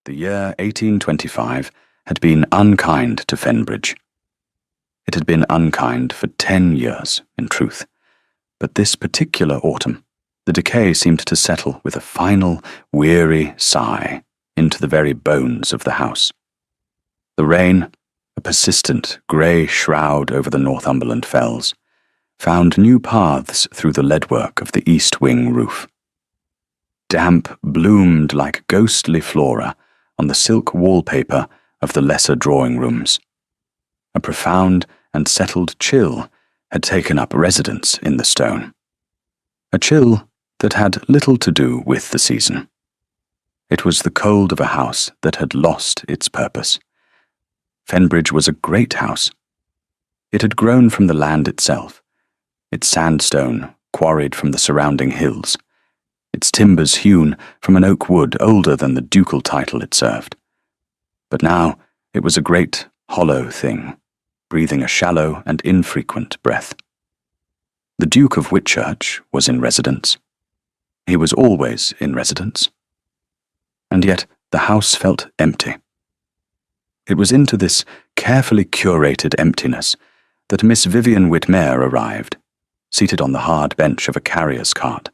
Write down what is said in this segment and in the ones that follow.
The year 1825 had been unkind to Fenbridge. It had been unkind for 10 years, in truth, but this particular autumn, the decay seemed to settle with a final, weary sigh into the very bones of the house. The rain, a persistent grey shroud over the Northumberland fells, found new paths through the leadwork of the east wing roof. Damp bloomed like ghostly flora on the silk wallpaper of the lesser drawing rooms. A profound and settled chill had taken up residence in the stone. A chill that had little to do with the season. It was the cold of a house that had lost its purpose. Fenbridge was a great house. It had grown from the land itself, its sandstone quarried from the surrounding hills, its timbers hewn from an oak wood older than the ducal title it served. But now it was a great, hollow thing, breathing a shallow and infrequent breath. The Duke of Whitchurch was in residence. He was always in residence. And yet the house felt empty. It was into this carefully curated emptiness that Miss Vivian Whitmare arrived, seated on the hard bench of a carrier's cart,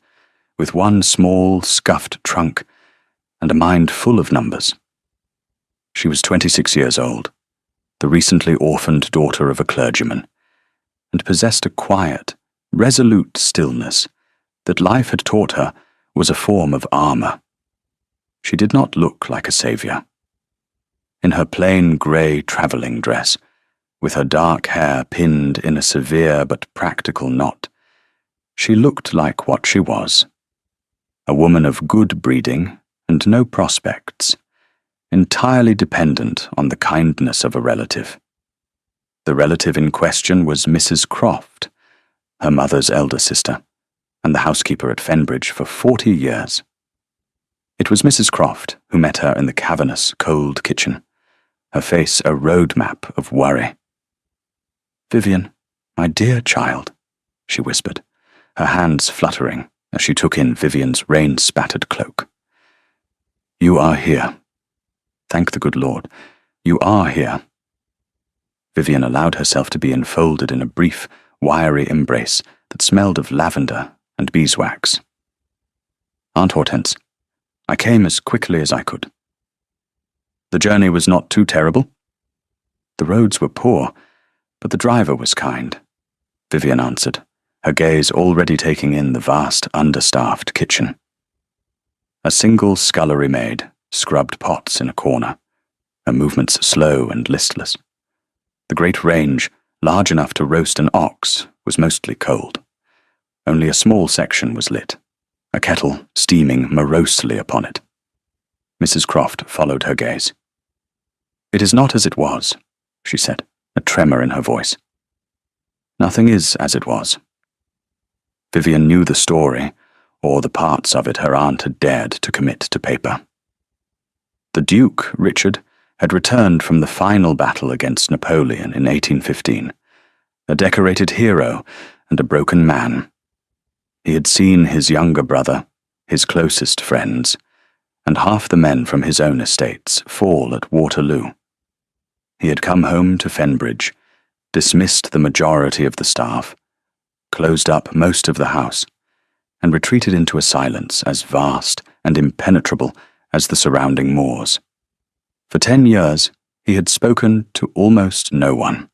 with one small, scuffed trunk and a mind full of numbers. She was 26 years old, the recently orphaned daughter of a clergyman, and possessed a quiet, resolute stillness that life had taught her was a form of armour. She did not look like a saviour. In her plain grey travelling dress, with her dark hair pinned in a severe but practical knot, she looked like what she was, a woman of good breeding and no prospects, entirely dependent on the kindness of a relative. The relative in question was Mrs. Croft, her mother's elder sister, and the housekeeper at Fenbridge for 40 years. It was Mrs. Croft who met her in the cavernous, cold kitchen, her face a road map of worry. "Vivian, my dear child," she whispered, her hands fluttering as she took in Vivian's rain-spattered cloak. "You are here. Thank the good Lord, you are here." Vivian allowed herself to be enfolded in a brief, wiry embrace that smelled of lavender and beeswax. "Aunt Hortense, I came as quickly as I could." "The journey was not too terrible?" "The roads were poor, but the driver was kind," Vivian answered, her gaze already taking in the vast, understaffed kitchen. A single scullery maid scrubbed pots in a corner, her movements slow and listless. The great range, large enough to roast an ox, was mostly cold. Only a small section was lit, a kettle steaming morosely upon it. Mrs. Croft followed her gaze. "It is not as it was," she said, a tremor in her voice. "Nothing is as it was." Vivian knew the story, or the parts of it her aunt had dared to commit to paper. The Duke, Richard, had returned from the final battle against Napoleon in 1815, a decorated hero and a broken man. He had seen his younger brother, his closest friends, and half the men from his own estates fall at Waterloo. He had come home to Fenbridge, dismissed the majority of the staff, closed up most of the house, and retreated into a silence as vast and impenetrable as the surrounding moors. For 10 years, he had spoken to almost no one.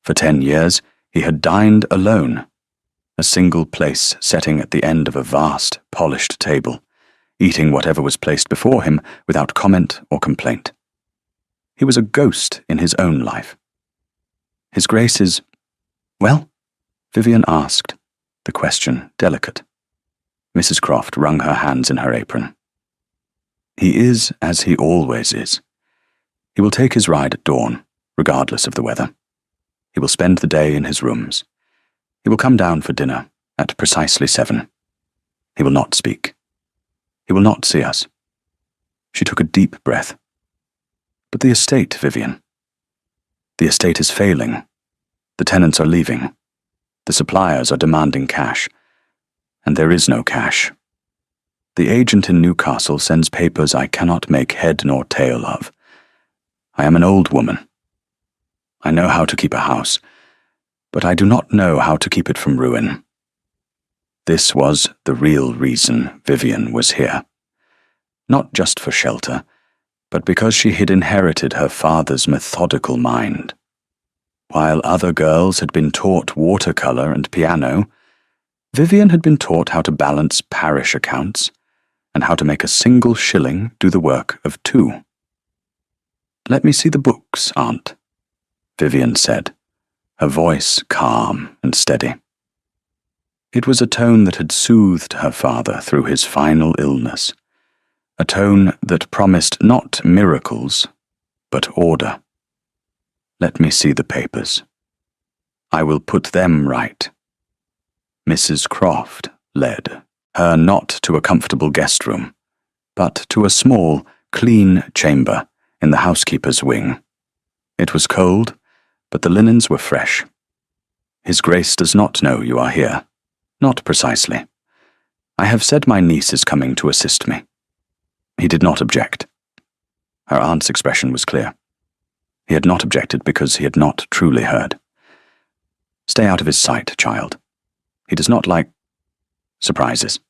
For 10 years, he had dined alone, a single place setting at the end of a vast, polished table, eating whatever was placed before him without comment or complaint. He was a ghost in his own life. His Grace is... "Well?" Vivian asked, the question delicate. Mrs. Croft wrung her hands in her apron. "He is as he always is. He will take his ride at dawn, regardless of the weather. He will spend the day in his rooms. He will come down for dinner at precisely 7. He will not speak. He will not see us." She took a deep breath. "But the estate, Vivian. The estate is failing. The tenants are leaving. The suppliers are demanding cash. And there is no cash." The agent in Newcastle sends papers I cannot make head nor tail of. I am an old woman. I know how to keep a house, but I do not know how to keep it from ruin. This was the real reason Vivian was here. Not just for shelter, but because she had inherited her father's methodical mind. While other girls had been taught watercolor and piano, Vivian had been taught how to balance parish accounts and how to make a single shilling do the work of two. "Let me see the books, Aunt," Vivian said, her voice calm and steady. It was a tone that had soothed her father through his final illness, a tone that promised not miracles, but order. "Let me see the papers. I will put them right." Mrs. Croft led her not to a comfortable guest room, but to a small, clean chamber in the housekeeper's wing. It was cold, but the linens were fresh. "His Grace does not know you are here." "Not precisely. I have said my niece is coming to assist me." He did not object. Her aunt's expression was clear. He had not objected because he had not truly heard. "Stay out of his sight, child. He does not like surprises."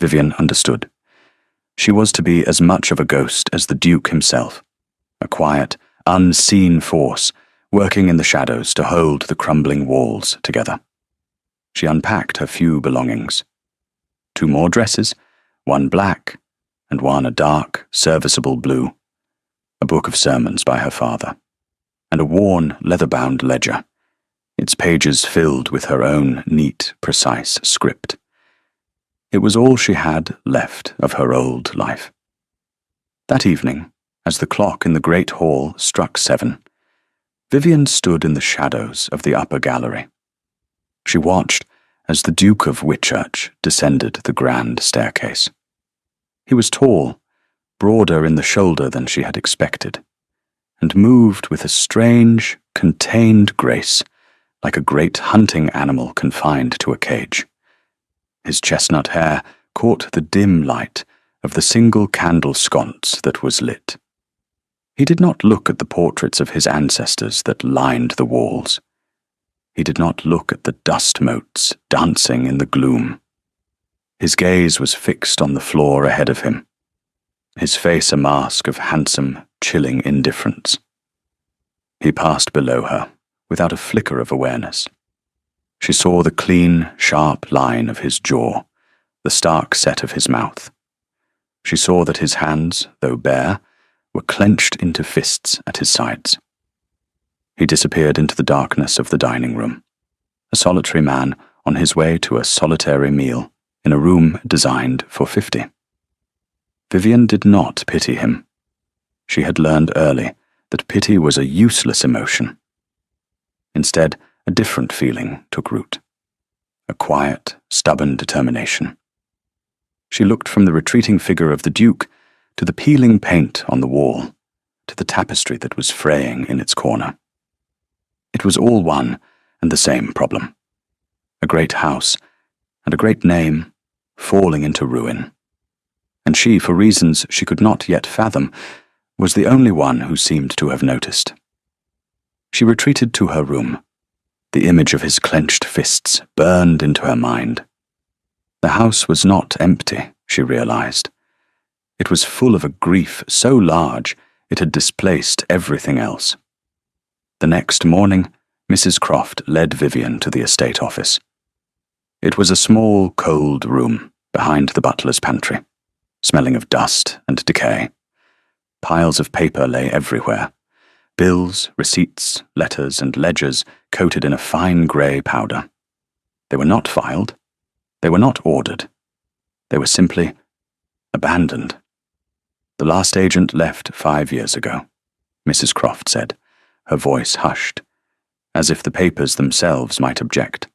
Vivian understood. She was to be as much of a ghost as the Duke himself, a quiet, unseen force working in the shadows to hold the crumbling walls together. She unpacked her few belongings. 2 more dresses, 1 black, and 1 a dark, serviceable blue, a book of sermons by her father, and a worn, leather-bound ledger, its pages filled with her own neat, precise script. It was all she had left of her old life. That evening, as the clock in the great hall struck 7, Vivian stood in the shadows of the upper gallery. She watched as the Duke of Whitchurch descended the grand staircase. He was tall, broader in the shoulder than she had expected, and moved with a strange, contained grace, like a great hunting animal confined to a cage. His chestnut hair caught the dim light of the single candle sconce that was lit. He did not look at the portraits of his ancestors that lined the walls. He did not look at the dust motes dancing in the gloom. His gaze was fixed on the floor ahead of him, his face a mask of handsome, chilling indifference. He passed below her, without a flicker of awareness. She saw the clean, sharp line of his jaw, the stark set of his mouth. She saw that his hands, though bare, were clenched into fists at his sides. He disappeared into the darkness of the dining room, a solitary man on his way to a solitary meal in a room designed for 50. Vivian did not pity him. She had learned early that pity was a useless emotion. Instead, a different feeling took root, a quiet, stubborn determination. She looked from the retreating figure of the Duke to the peeling paint on the wall, to the tapestry that was fraying in its corner. It was all one and the same problem. A great house and a great name falling into ruin. And she, for reasons she could not yet fathom, was the only one who seemed to have noticed. She retreated to her room. The image of his clenched fists burned into her mind. The house was not empty, she realized. It was full of a grief so large it had displaced everything else. The next morning, Mrs. Croft led Vivian to the estate office. It was a small, cold room behind the butler's pantry, smelling of dust and decay. Piles of paper lay everywhere. Bills, receipts, letters, and ledgers coated in a fine grey powder. They were not filed. They were not ordered. They were simply abandoned. The last agent left 5 years ago, Mrs. Croft said, her voice hushed, as if the papers themselves might object.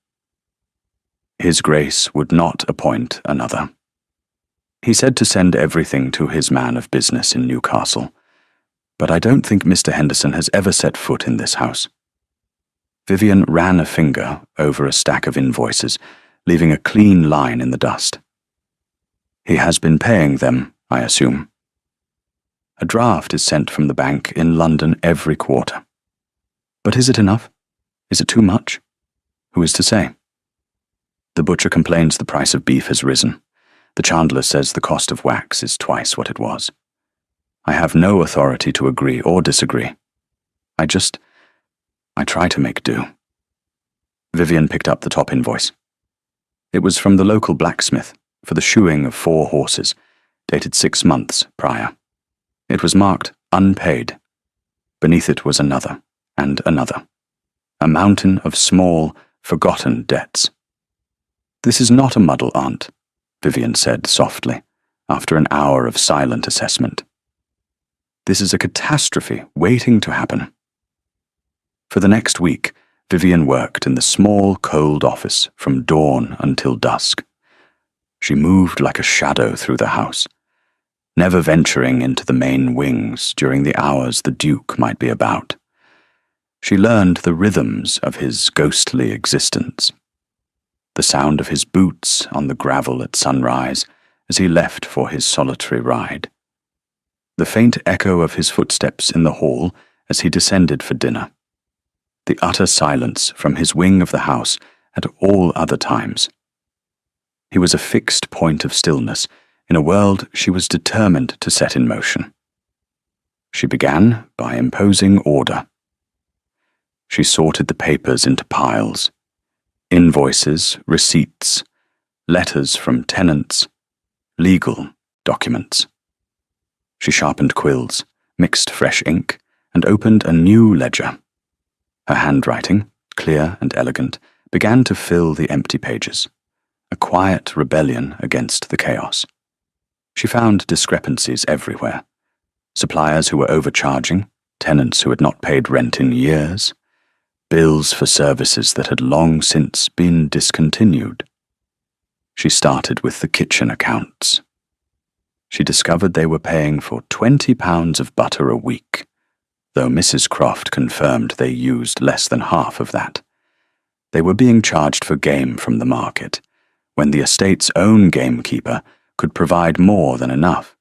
His Grace would not appoint another. He said to send everything to his man of business in Newcastle, but I don't think Mr. Henderson has ever set foot in this house. Vivian ran a finger over a stack of invoices, leaving a clean line in the dust. He has been paying them, I assume. A draft is sent from the bank in London every quarter. But is it enough? Is it too much? Who is to say? The butcher complains the price of beef has risen. The chandler says the cost of wax is twice what it was. I have no authority to agree or disagree. I try to make do. Vivian picked up the top invoice. It was from the local blacksmith for the shoeing of 4 horses, dated 6 months prior. It was marked unpaid. Beneath it was another, and another. A mountain of small, forgotten debts. "This is not a muddle, Aunt," Vivian said softly, after an hour of silent assessment. "This is a catastrophe waiting to happen." For the next week, Vivian worked in the small, cold office from dawn until dusk. She moved like a shadow through the house, never venturing into the main wings during the hours the Duke might be about. She learned the rhythms of his ghostly existence. The sound of his boots on the gravel at sunrise as he left for his solitary ride. The faint echo of his footsteps in the hall as he descended for dinner. The utter silence from his wing of the house at all other times. He was a fixed point of stillness in a world she was determined to set in motion. She began by imposing order. She sorted the papers into piles. Invoices, receipts, letters from tenants, legal documents. She sharpened quills, mixed fresh ink, and opened a new ledger. Her handwriting, clear and elegant, began to fill the empty pages, a quiet rebellion against the chaos. She found discrepancies everywhere. Suppliers who were overcharging, tenants who had not paid rent in years, bills for services that had long since been discontinued. She started with the kitchen accounts. She discovered they were paying for £20 of butter a week, though Mrs. Croft confirmed they used less than half of that. They were being charged for game from the market, when the estate's own gamekeeper could provide more than enough.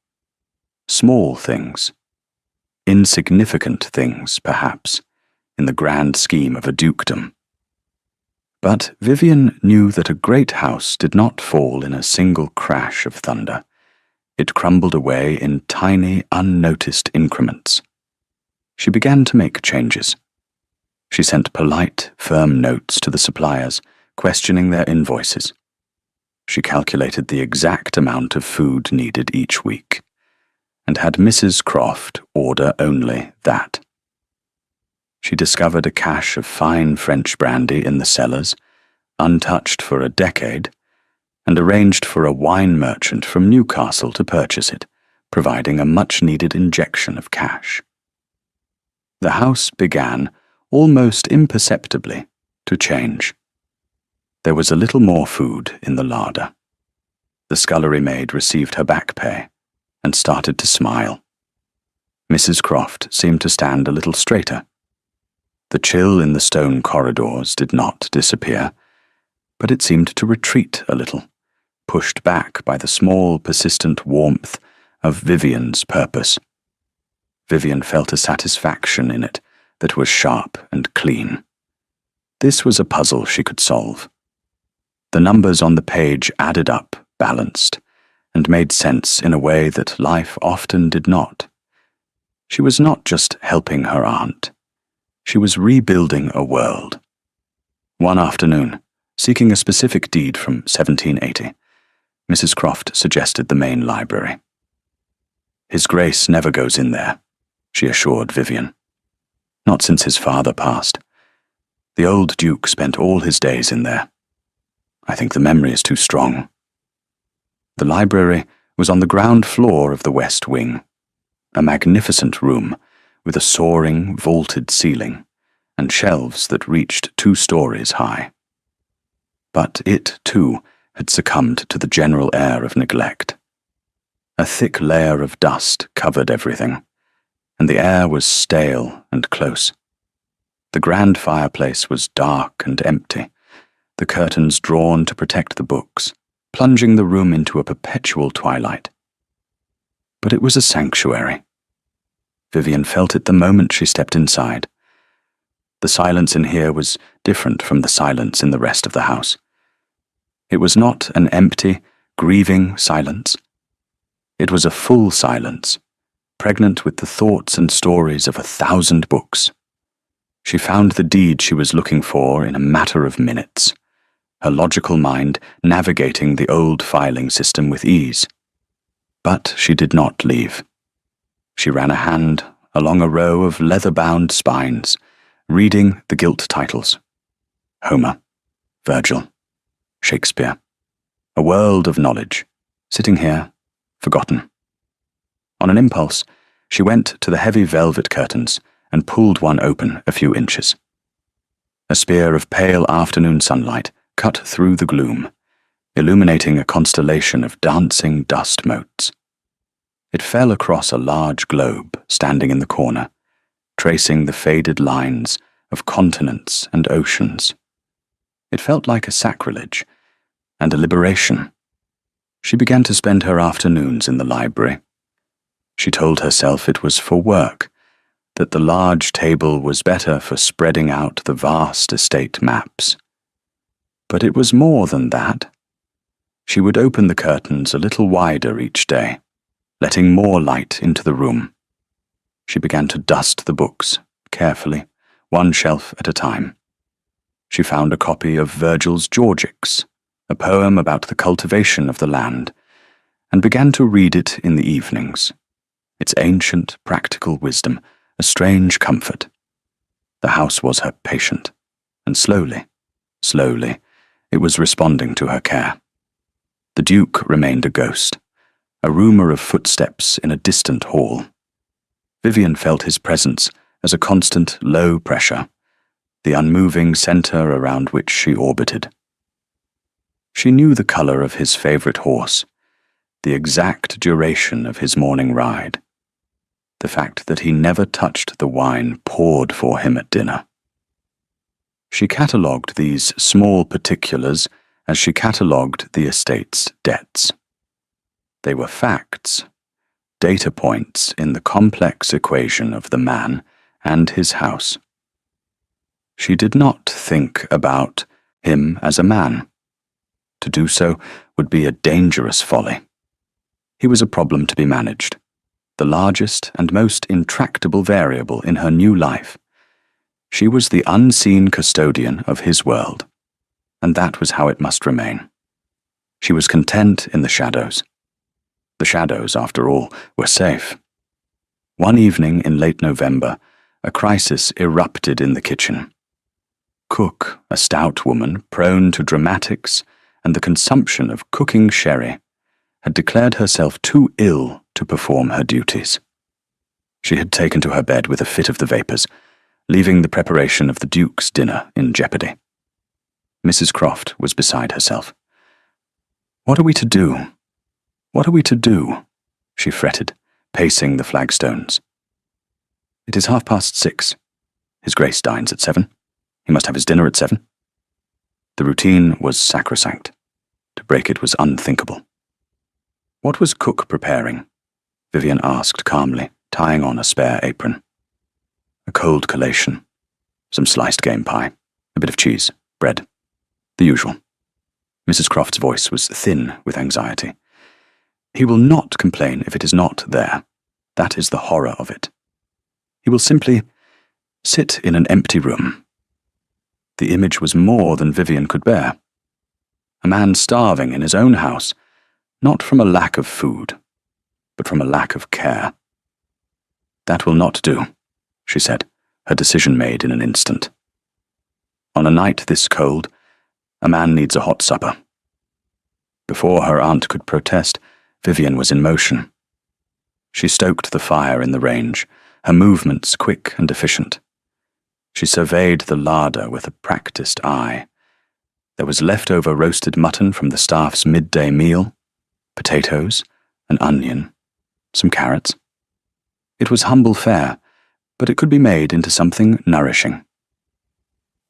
Small things. Insignificant things, perhaps, in the grand scheme of a dukedom. But Vivian knew that a great house did not fall in a single crash of thunder. It crumbled away in tiny, unnoticed increments. She began to make changes. She sent polite, firm notes to the suppliers, questioning their invoices. She calculated the exact amount of food needed each week, and had Mrs. Croft order only that. She discovered a cache of fine French brandy in the cellars, untouched for a decade, and arranged for a wine merchant from Newcastle to purchase it, providing a much-needed injection of cash. The house began, almost imperceptibly, to change. There was a little more food in the larder. The scullery maid received her back pay and started to smile. Mrs. Croft seemed to stand a little straighter. The chill in the stone corridors did not disappear, but it seemed to retreat a little, pushed back by the small, persistent warmth of Vivian's purpose. Vivian felt a satisfaction in it that was sharp and clean. This was a puzzle she could solve. The numbers on the page added up, balanced, and made sense in a way that life often did not. She was not just helping her aunt. She was rebuilding a world. One afternoon, seeking a specific deed from 1780, Mrs. Croft suggested the main library. "His Grace never goes in there," she assured Vivian. "Not since his father passed. The old Duke spent all his days in there. I think the memory is too strong." The library was on the ground floor of the West Wing, a magnificent room with a soaring, vaulted ceiling and shelves that reached 2 stories high. But it, too, had succumbed to the general air of neglect. A thick layer of dust covered everything, and the air was stale and close. The grand fireplace was dark and empty, the curtains drawn to protect the books, plunging the room into a perpetual twilight. But it was a sanctuary. Vivian felt it the moment she stepped inside. The silence in here was different from the silence in the rest of the house. It was not an empty, grieving silence. It was a full silence, pregnant with the thoughts and stories of 1,000 books. She found the deed she was looking for in a matter of minutes, her logical mind navigating the old filing system with ease. But she did not leave. She ran a hand along a row of leather-bound spines, reading the gilt titles. Homer, Virgil, Shakespeare. A world of knowledge, sitting here, forgotten. On an impulse, she went to the heavy velvet curtains and pulled one open a few inches. A spear of pale afternoon sunlight cut through the gloom, illuminating a constellation of dancing dust motes. It fell across a large globe standing in the corner, tracing the faded lines of continents and oceans. It felt like a sacrilege and a liberation. She began to spend her afternoons in the library. She told herself it was for work, that the large table was better for spreading out the vast estate maps. But it was more than that. She would open the curtains a little wider each day, letting more light into the room. She began to dust the books, carefully, one shelf at a time. She found a copy of Virgil's Georgics, a poem about the cultivation of the land, and began to read it in the evenings. Its ancient, practical wisdom, a strange comfort. The house was her patient, and slowly, it was responding to her care. The Duke remained a ghost, a rumour of footsteps in a distant hall. Vivian felt his presence as a constant low pressure, the unmoving centre around which she orbited. She knew the colour of his favourite horse, the exact duration of his morning ride, the fact that he never touched the wine poured for him at dinner. She catalogued these small particulars as she catalogued the estate's debts. They were facts, data points in the complex equation of the man and his house. She did not think about him as a man. To do so would be a dangerous folly. He was a problem to be managed, the largest and most intractable variable in her new life. She was the unseen custodian of his world, and that was how it must remain. She was content in the shadows. The shadows, after all, were safe. One evening in late November, a crisis erupted in the kitchen. Cook, a stout woman prone to dramatics and the consumption of cooking sherry, had declared herself too ill to perform her duties. She had taken to her bed with a fit of the vapours, leaving the preparation of the Duke's dinner in jeopardy. Mrs. Croft was beside herself. "What are we to do? What are we to do?" she fretted, pacing the flagstones. "It is 6:30. His Grace dines at 7. He must have his dinner at 7. The routine was sacrosanct. To break it was unthinkable. What was Cook preparing? Vivian asked calmly, tying on a spare apron. A cold collation. Some sliced game pie. A bit of cheese. Bread. The usual. Mrs. Croft's voice was thin with anxiety. He will not complain if it is not there. That is the horror of it. He will simply sit in an empty room. The image was more than Vivian could bear. A man starving in his own house, not from a lack of food, but from a lack of care. That will not do, she said, her decision made in an instant. On a night this cold, a man needs a hot supper. Before her aunt could protest, Vivian was in motion. She stoked the fire in the range, her movements quick and efficient. She surveyed the larder with a practiced eye. There was leftover roasted mutton from the staff's midday meal, potatoes, an onion, some carrots. It was humble fare, but it could be made into something nourishing.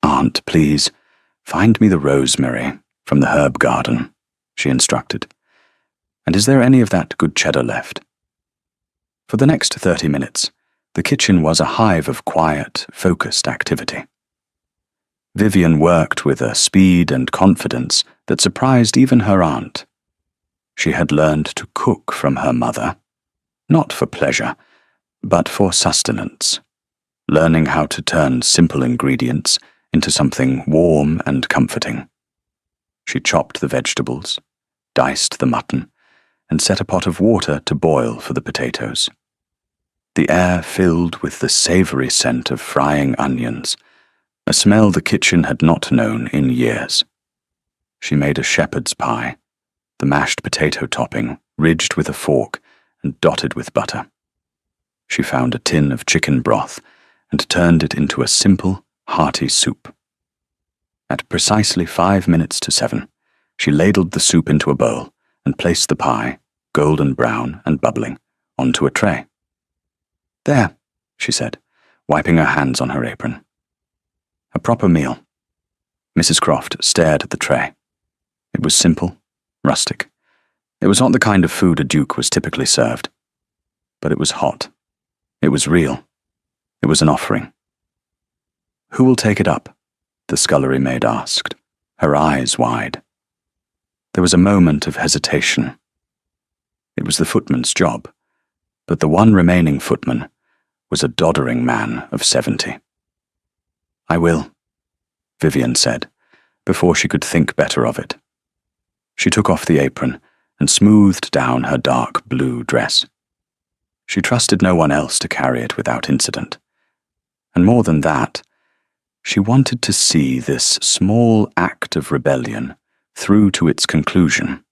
"Aunt, please, find me the rosemary from the herb garden," she instructed. "And is there any of that good cheddar left?" For the next 30 minutes, the kitchen was a hive of quiet, focused activity. Vivian worked with a speed and confidence that surprised even her aunt. She had learned to cook from her mother, not for pleasure, but for sustenance, learning how to turn simple ingredients into something warm and comforting. She chopped the vegetables, diced the mutton, and set a pot of water to boil for the potatoes. The air filled with the savory scent of frying onions, a smell the kitchen had not known in years. She made a shepherd's pie, the mashed potato topping ridged with a fork and dotted with butter. She found a tin of chicken broth and turned it into a simple, hearty soup. At precisely 5 minutes to 7, she ladled the soup into a bowl and placed the pie, golden brown and bubbling, onto a tray. "There," she said, wiping her hands on her apron. "A proper meal." Mrs. Croft stared at the tray. It was simple, rustic. It was not the kind of food a duke was typically served. But it was hot. It was real. It was an offering. "Who will take it up?" the scullery maid asked, her eyes wide. There was a moment of hesitation. It was the footman's job, but the one remaining footman was a doddering man of 70. "I will," Vivian said, before she could think better of it. She took off the apron and smoothed down her dark blue dress. She trusted no one else to carry it without incident. And more than that, she wanted to see this small act of rebellion through to its conclusion.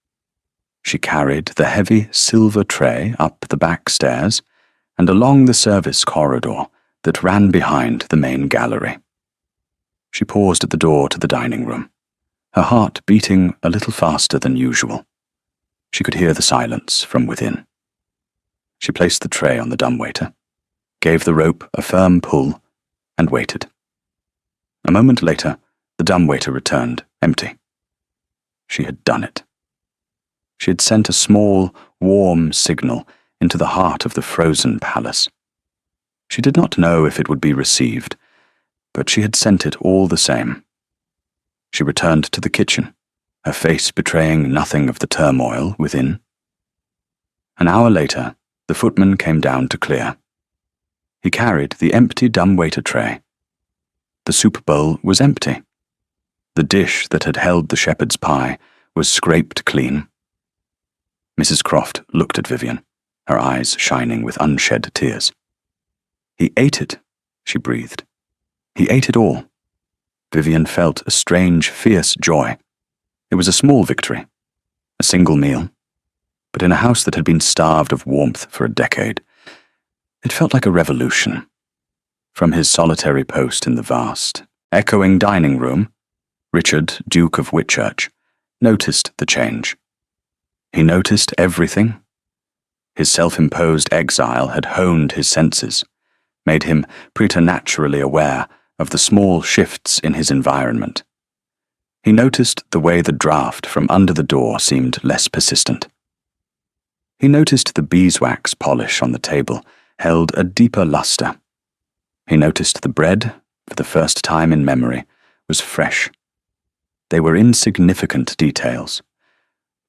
She carried the heavy silver tray up the back stairs and along the service corridor that ran behind the main gallery. She paused at the door to the dining room, her heart beating a little faster than usual. She could hear the silence from within. She placed the tray on the dumbwaiter, gave the rope a firm pull, and waited. A moment later, the dumbwaiter returned, empty. She had done it. She had sent a small, warm signal into the heart of the frozen palace. She did not know if it would be received, but she had sent it all the same. She returned to the kitchen, her face betraying nothing of the turmoil within. An hour later, the footman came down to clear. He carried the empty dumbwaiter tray. The soup bowl was empty. The dish that had held the shepherd's pie was scraped clean. Mrs. Croft looked at Vivian, her eyes shining with unshed tears. "He ate it," she breathed. "He ate it all." Vivian felt a strange, fierce joy. It was a small victory, a single meal, but in a house that had been starved of warmth for a decade, it felt like a revolution. From his solitary post in the vast, echoing dining room, Richard, Duke of Whitchurch, noticed the change. He noticed everything. His self-imposed exile had honed his senses, made him preternaturally aware of the small shifts in his environment. He noticed the way the draft from under the door seemed less persistent. He noticed the beeswax polish on the table held a deeper luster. He noticed the bread, for the first time in memory, was fresh. They were insignificant details,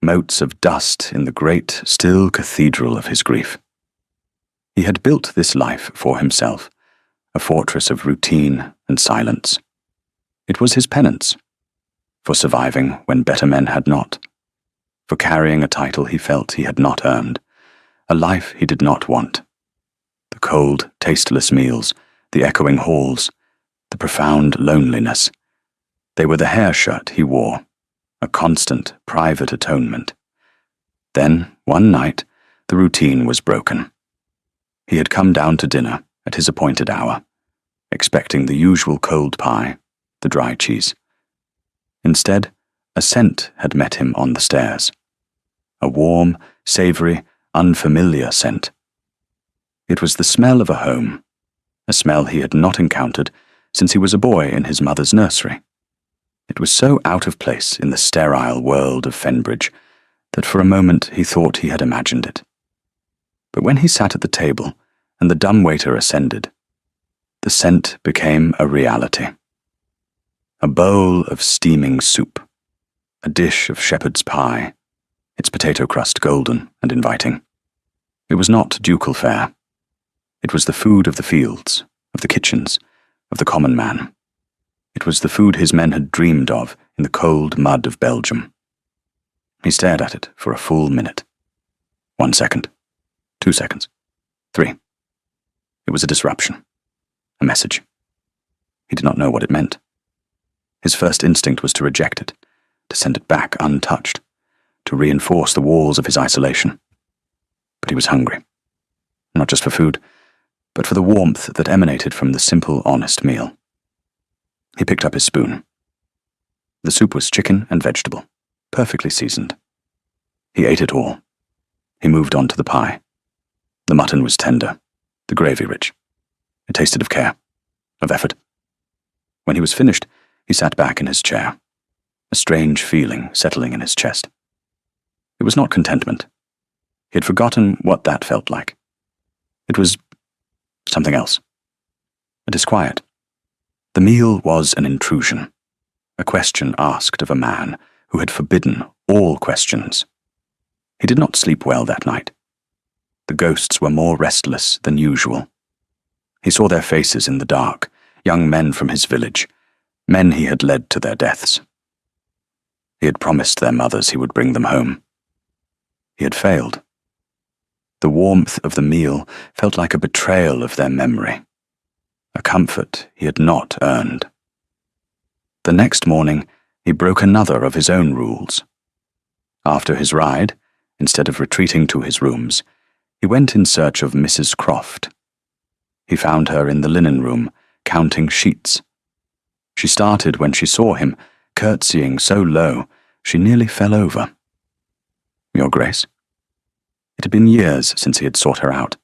motes of dust in the great, still cathedral of his grief. He had built this life for himself, a fortress of routine and silence. It was his penance, for surviving when better men had not, for carrying a title he felt he had not earned, a life he did not want. The cold, tasteless meals, the echoing halls, the profound loneliness. They were the hair shirt he wore, a constant, private atonement. Then, one night, the routine was broken. He had come down to dinner at his appointed hour, expecting the usual cold pie, the dry cheese. Instead, a scent had met him on the stairs. A warm, savory, unfamiliar scent. It was the smell of a home, a smell he had not encountered since he was a boy in his mother's nursery. It was so out of place in the sterile world of Fenbridge that for a moment he thought he had imagined it. But when he sat at the table and the dumbwaiter ascended, the scent became a reality. A bowl of steaming soup, a dish of shepherd's pie, its potato crust golden and inviting. It was not ducal fare. It was the food of the fields, of the kitchens, of the common man. It was the food his men had dreamed of in the cold mud of Belgium. He stared at it for a full minute. 1 second, 2 seconds, 3. It was a disruption, a message. He did not know what it meant. His first instinct was to reject it, to send it back untouched, to reinforce the walls of his isolation. But he was hungry, not just for food, but for the warmth that emanated from the simple, honest meal. He picked up his spoon. The soup was chicken and vegetable, perfectly seasoned. He ate it all. He moved on to the pie. The mutton was tender, the gravy rich. It tasted of care, of effort. When he was finished, he sat back in his chair, a strange feeling settling in his chest. It was not contentment. He had forgotten what that felt like. It was something else. A disquiet. The meal was an intrusion, a question asked of a man who had forbidden all questions. He did not sleep well that night. The ghosts were more restless than usual. He saw their faces in the dark, young men from his village, men he had led to their deaths. He had promised their mothers he would bring them home. He had failed. The warmth of the meal felt like a betrayal of their memory, a comfort he had not earned. The next morning, he broke another of his own rules. After his ride, instead of retreating to his rooms, he went in search of Mrs. Croft. He found her in the linen room, counting sheets. She started when she saw him, curtsying so low she nearly fell over. "Your Grace?" It had been years since he had sought her out.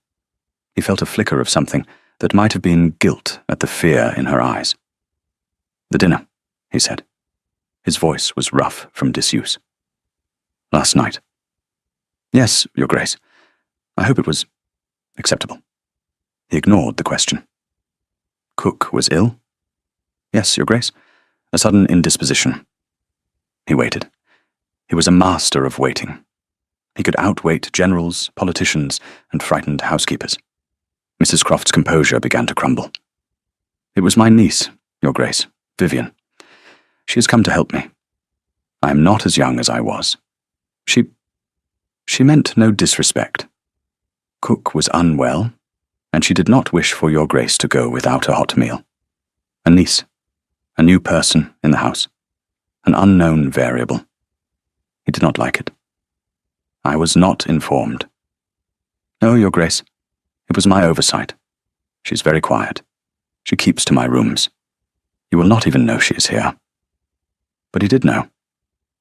He felt a flicker of something that might have been guilt at the fear in her eyes. "The dinner," he said. His voice was rough from disuse. "Last night." "Yes, Your Grace. I hope it was acceptable." He ignored the question. "Cook was ill?" "Yes, Your Grace. A sudden indisposition." He waited. He was a master of waiting. He could outwait generals, politicians, and frightened housekeepers. Mrs. Croft's composure began to crumble. "It was my niece, Your Grace, Vivian. She has come to help me. I am not as young as I was. She meant no disrespect. Cook was unwell, and she did not wish for Your Grace to go without a hot meal. A niece, a new person in the house, an unknown variable. He did not like it. I was not informed. No, Your Grace. It was my oversight. She's very quiet. She keeps to my rooms. You will not even know she is here." But he did know.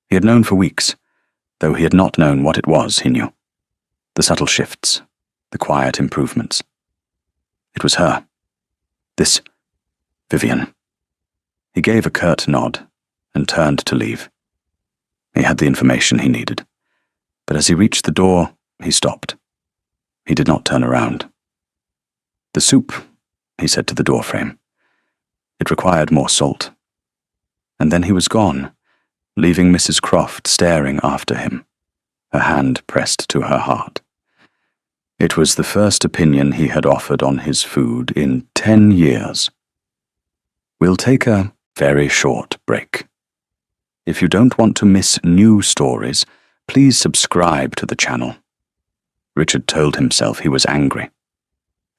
He had known for weeks, though he had not known what it was he knew. The subtle shifts, the quiet improvements. It was her. This Vivian. He gave a curt nod and turned to leave. He had the information he needed, but as he reached the door, he stopped. He did not turn around. "The soup," he said to the doorframe. It required more salt. And then he was gone, leaving Mrs. Croft staring after him, her hand pressed to her heart. It was the first opinion he had offered on his food in 10 years. We'll take a very short break. If you don't want to miss new stories, please subscribe to the channel. Richard told himself he was angry.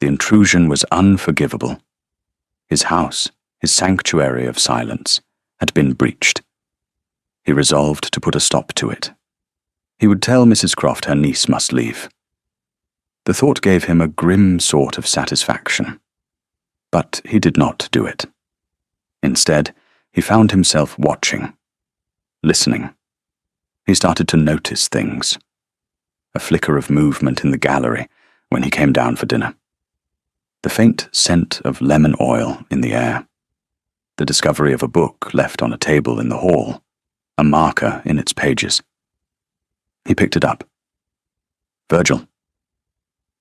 The intrusion was unforgivable. His house, his sanctuary of silence, had been breached. He resolved to put a stop to it. He would tell Mrs. Croft her niece must leave. The thought gave him a grim sort of satisfaction. But he did not do it. Instead, he found himself watching, listening. He started to notice things. A flicker of movement in the gallery when he came down for dinner. The faint scent of lemon oil in the air. The discovery of a book left on a table in the hall, a marker in its pages. He picked it up. Virgil.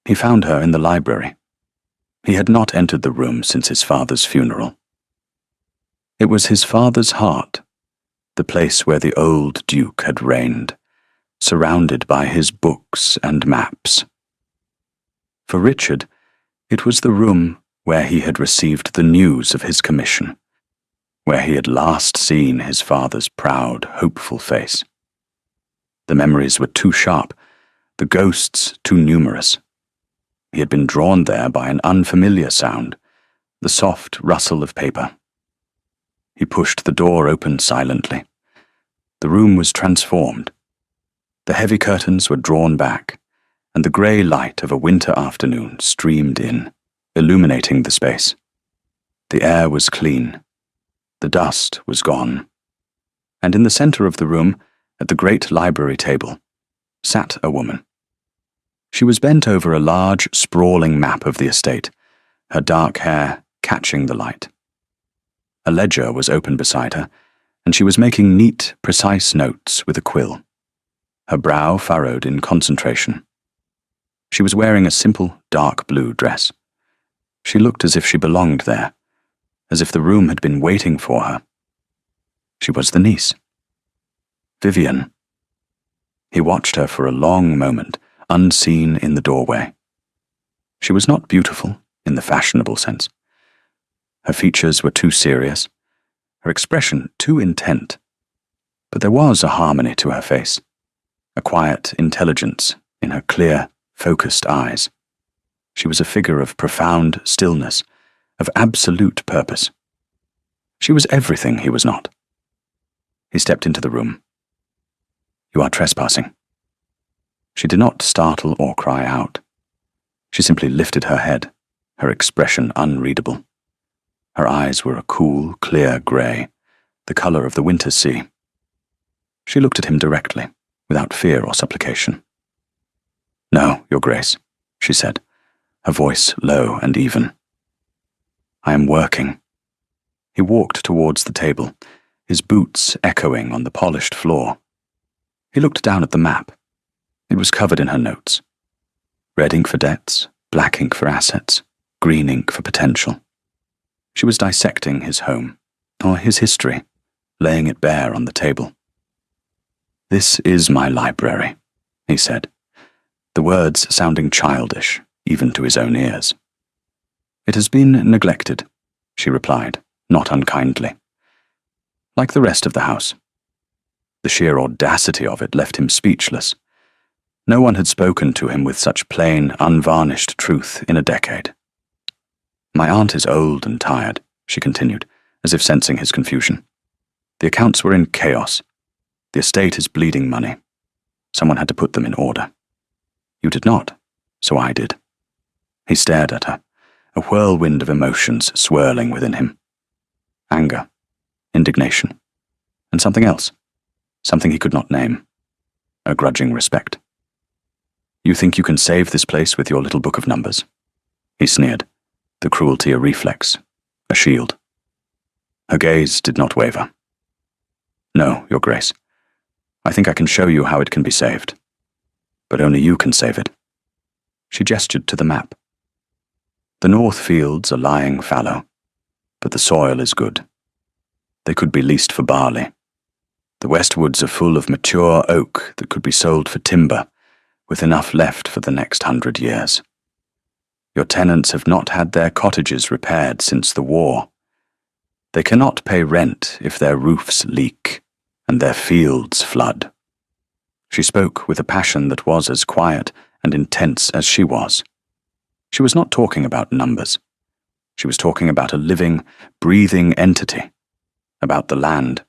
He found her in the library. He had not entered the room since his father's funeral. It was his father's heart, the place where the old Duke had reigned, surrounded by his books and maps. For Richard, it was the room where he had received the news of his commission, where he had last seen his father's proud, hopeful face. The memories were too sharp, the ghosts too numerous. He had been drawn there by an unfamiliar sound, the soft rustle of paper. He pushed the door open silently. The room was transformed. The heavy curtains were drawn back, and the grey light of a winter afternoon streamed in, illuminating the space. The air was clean. The dust was gone. And in the centre of the room, at the great library table, sat a woman. She was bent over a large, sprawling map of the estate, her dark hair catching the light. A ledger was open beside her, and she was making neat, precise notes with a quill, her brow furrowed in concentration. She was wearing a simple, dark blue dress. She looked as if she belonged there, as if the room had been waiting for her. She was the niece. Vivian. He watched her for a long moment, unseen in the doorway. She was not beautiful in the fashionable sense. Her features were too serious, her expression too intent, but there was a harmony to her face, a quiet intelligence in her clear, focused eyes. She was a figure of profound stillness, of absolute purpose. She was everything he was not. He stepped into the room. "You are trespassing." She did not startle or cry out. She simply lifted her head, her expression unreadable. Her eyes were a cool, clear grey, the colour of the winter sea. She looked at him directly, without fear or supplication. "No, Your Grace," she said, her voice low and even. "I am working." He walked towards the table, his boots echoing on the polished floor. He looked down at the map. It was covered in her notes. Red ink for debts, black ink for assets, green ink for potential. She was dissecting his home, or his history, laying it bare on the table. "This is my library," he said, the words sounding childish, even to his own ears. "It has been neglected," she replied, not unkindly. "Like the rest of the house." The sheer audacity of it left him speechless. No one had spoken to him with such plain, unvarnished truth in a decade. "My aunt is old and tired," she continued, as if sensing his confusion. "The accounts were in chaos. The estate is bleeding money. Someone had to put them in order. You did not, so I did." He stared at her, a whirlwind of emotions swirling within him. Anger, indignation, and something else, something he could not name. A grudging respect. "You think you can save this place with your little book of numbers?" He sneered, the cruelty a reflex, a shield. Her gaze did not waver. "No, Your Grace. I think I can show you how it can be saved. But only you can save it." She gestured to the map. "The north fields are lying fallow, but the soil is good. They could be leased for barley. The west woods are full of mature oak that could be sold for timber, with enough left for the next 100 years. Your tenants have not had their cottages repaired since the war. They cannot pay rent if their roofs leak and their fields flood." She spoke with a passion that was as quiet and intense as she was. She was not talking about numbers. She was talking about a living, breathing entity, about the land,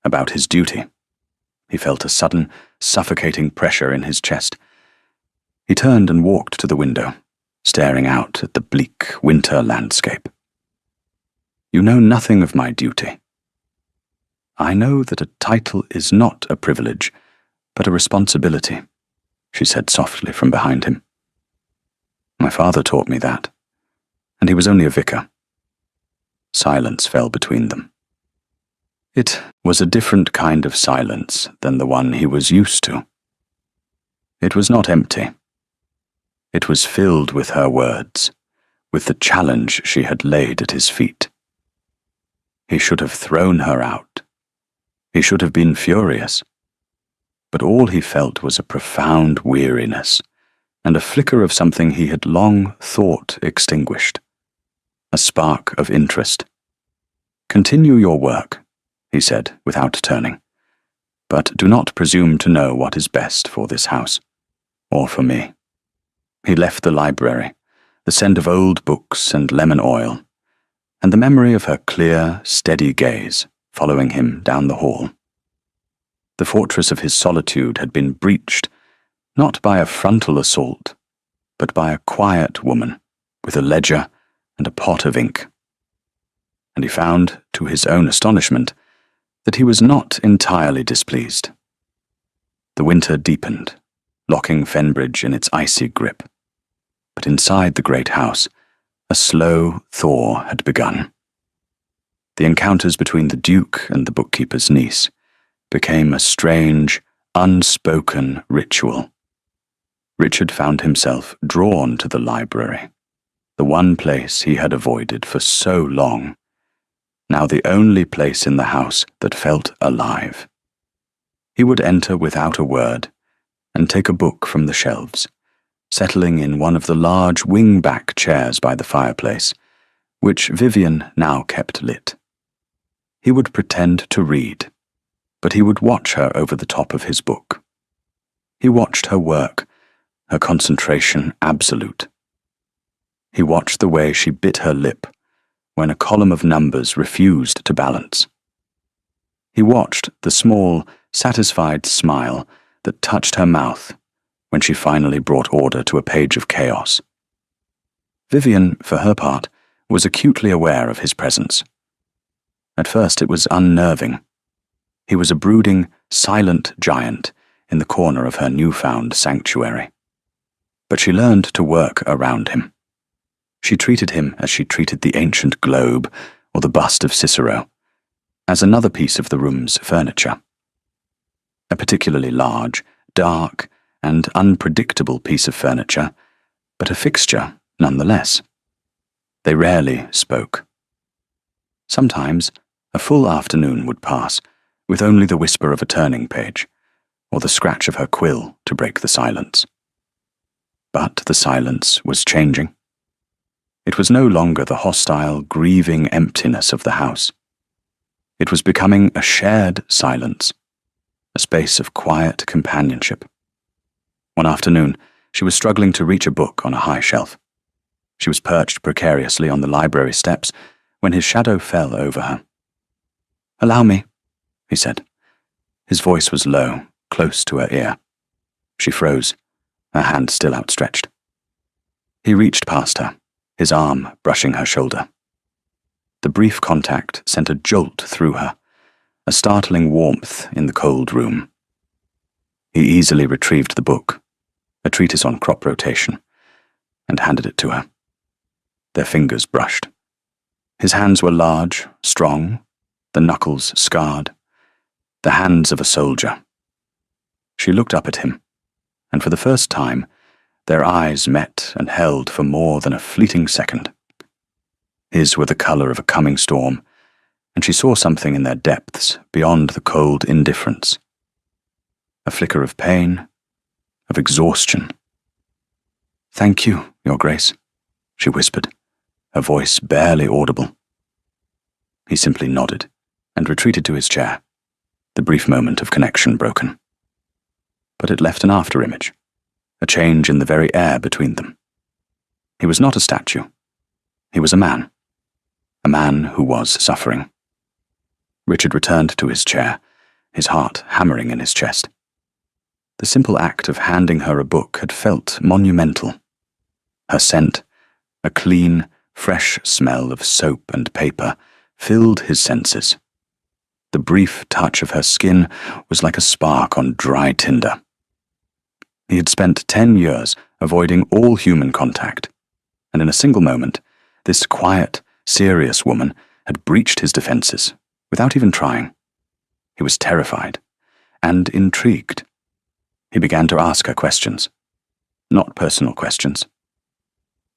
about his duty. He felt a sudden, suffocating pressure in his chest. He turned and walked to the window, staring out at the bleak winter landscape. "You know nothing of my duty." "I know that a title is not a privilege, but a responsibility," she said softly from behind him. "My father taught me that, and he was only a vicar." Silence fell between them. It was a different kind of silence than the one he was used to. It was not empty. It was filled with her words, with the challenge she had laid at his feet. He should have thrown her out. He should have been furious. But all he felt was a profound weariness, and a flicker of something he had long thought extinguished. A spark of interest. "Continue your work," he said without turning, "but do not presume to know what is best for this house, or for me." He left the library, the scent of old books and lemon oil, and the memory of her clear, steady gaze following him down the hall. The fortress of his solitude had been breached, not by a frontal assault, but by a quiet woman with a ledger and a pot of ink. And he found, to his own astonishment, that he was not entirely displeased. The winter deepened, locking Fenbridge in its icy grip. But inside the great house, a slow thaw had begun. The encounters between the Duke and the bookkeeper's niece became a strange, unspoken ritual. Richard found himself drawn to the library, the one place he had avoided for so long, now the only place in the house that felt alive. He would enter without a word and take a book from the shelves, settling in one of the large wing-back chairs by the fireplace, which Vivian now kept lit. He would pretend to read, but he would watch her over the top of his book. He watched her work, her concentration absolute. He watched the way she bit her lip when a column of numbers refused to balance. He watched the small, satisfied smile that touched her mouth when she finally brought order to a page of chaos. Vivian, for her part, was acutely aware of his presence. At first it was unnerving. He was a brooding, silent giant in the corner of her newfound sanctuary. But she learned to work around him. She treated him as she treated the ancient globe or the bust of Cicero, as another piece of the room's furniture. A particularly large, dark, and unpredictable piece of furniture, but a fixture nonetheless. They rarely spoke. Sometimes a full afternoon would pass with only the whisper of a turning page, or the scratch of her quill to break the silence. But the silence was changing. It was no longer the hostile, grieving emptiness of the house. It was becoming a shared silence, a space of quiet companionship. One afternoon, she was struggling to reach a book on a high shelf. She was perched precariously on the library steps when his shadow fell over her. "Allow me," he said. His voice was low, close to her ear. She froze, her hand still outstretched. He reached past her, his arm brushing her shoulder. The brief contact sent a jolt through her, a startling warmth in the cold room. He easily retrieved the book, a treatise on crop rotation, and handed it to her. Their fingers brushed. His hands were large, strong, the knuckles scarred, the hands of a soldier. She looked up at him, and for the first time, their eyes met and held for more than a fleeting second. His were the color of a coming storm, and she saw something in their depths beyond the cold indifference. A flicker of pain, of exhaustion. "Thank you, Your Grace," she whispered, her voice barely audible. He simply nodded and retreated to his chair, the brief moment of connection broken. But it left an afterimage, a change in the very air between them. He was not a statue. He was a man who was suffering. Richard returned to his chair, his heart hammering in his chest. The simple act of handing her a book had felt monumental. Her scent, a clean, fresh smell of soap and paper, filled his senses. The brief touch of her skin was like a spark on dry tinder. He had spent 10 years avoiding all human contact, and in a single moment, this quiet, serious woman had breached his defenses without even trying. He was terrified and intrigued. He began to ask her questions. Not personal questions.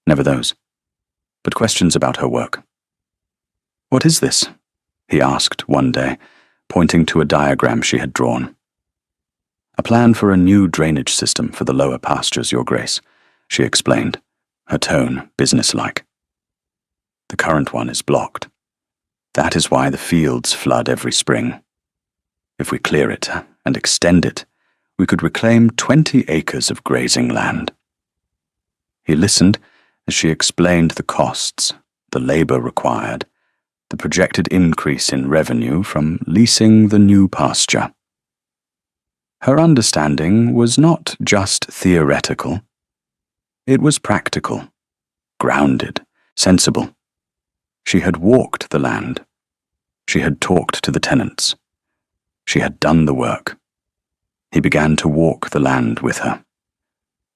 Never those. But questions about her work. "What is this?" he asked one day, pointing to a diagram she had drawn. "A plan for a new drainage system for the lower pastures, Your Grace," she explained, her tone businesslike. "The current one is blocked. That is why the fields flood every spring. If we clear it and extend it, we could reclaim 20 acres of grazing land." He listened as she explained the costs, the labor required, the projected increase in revenue from leasing the new pasture. Her understanding was not just theoretical. It was practical, grounded, sensible. She had walked the land. She had talked to the tenants. She had done the work. He began to walk the land with her.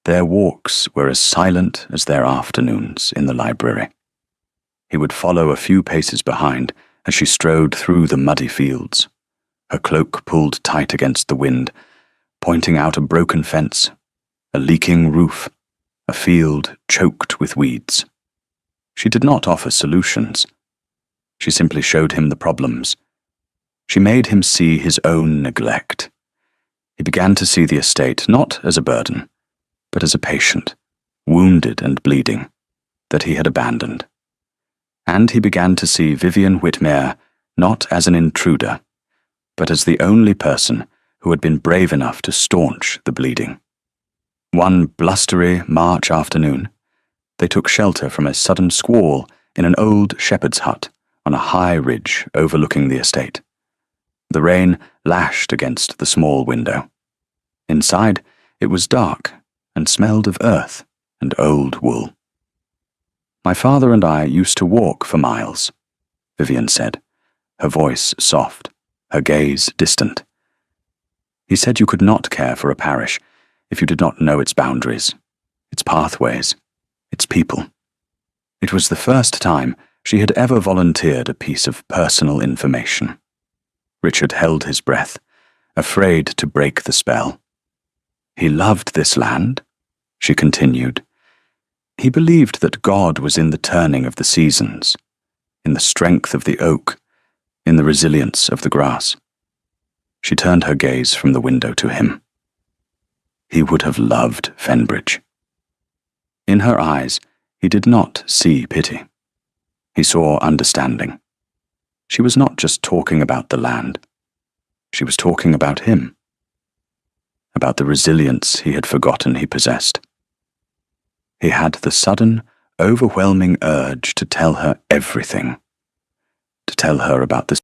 Their walks were as silent as their afternoons in the library. He would follow a few paces behind as she strode through the muddy fields, her cloak pulled tight against the wind, pointing out a broken fence, a leaking roof, a field choked with weeds. She did not offer solutions. She simply showed him the problems. She made him see his own neglect. He began to see the estate not as a burden, but as a patient, wounded and bleeding, that he had abandoned. And he began to see Vivian Whitmere not as an intruder, but as the only person who had been brave enough to staunch the bleeding. One blustery March afternoon, they took shelter from a sudden squall in an old shepherd's hut on a high ridge overlooking the estate. The rain lashed against the small window. Inside, it was dark and smelled of earth and old wool. "My father and I used to walk for miles," Vivian said, her voice soft, her gaze distant. "He said you could not care for a parish if you did not know its boundaries, its pathways, its people." It was the first time she had ever volunteered a piece of personal information. Richard held his breath, afraid to break the spell. "He loved this land," she continued. "He believed that God was in the turning of the seasons, in the strength of the oak, in the resilience of the grass." She turned her gaze from the window to him. He would have loved Fenbridge. In her eyes, he did not see pity. He saw understanding. She was not just talking about the land. She was talking about him, about the resilience he had forgotten he possessed. He had the sudden, overwhelming urge to tell her everything, to tell her about the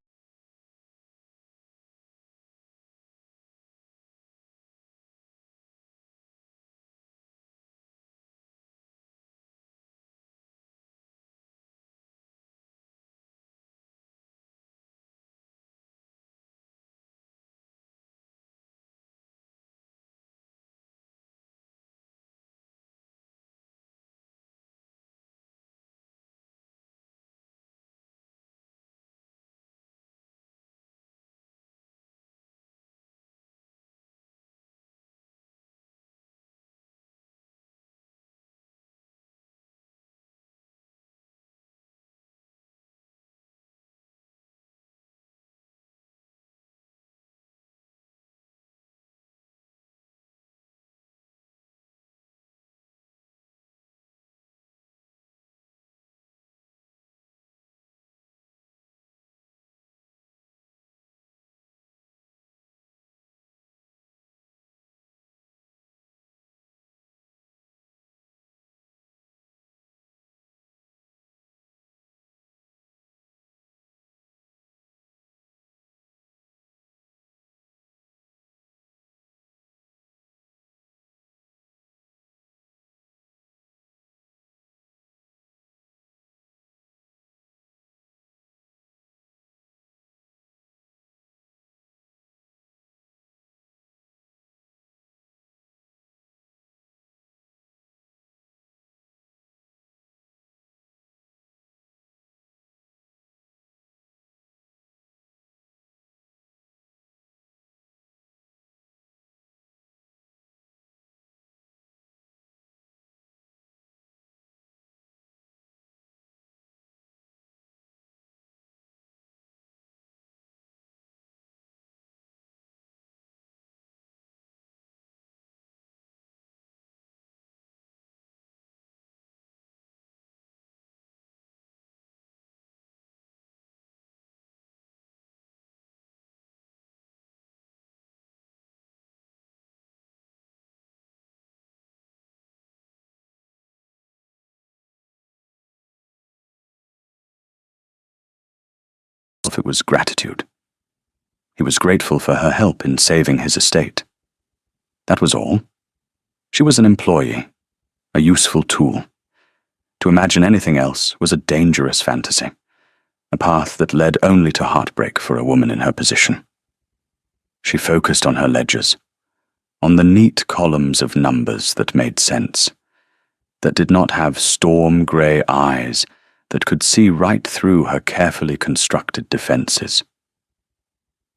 it was gratitude. He was grateful for her help in saving his estate. That was all. She was an employee, a useful tool. To imagine anything else was a dangerous fantasy, a path that led only to heartbreak for a woman in her position. She focused on her ledgers, on the neat columns of numbers that made sense, that did not have storm-grey eyes that could see right through her carefully constructed defences.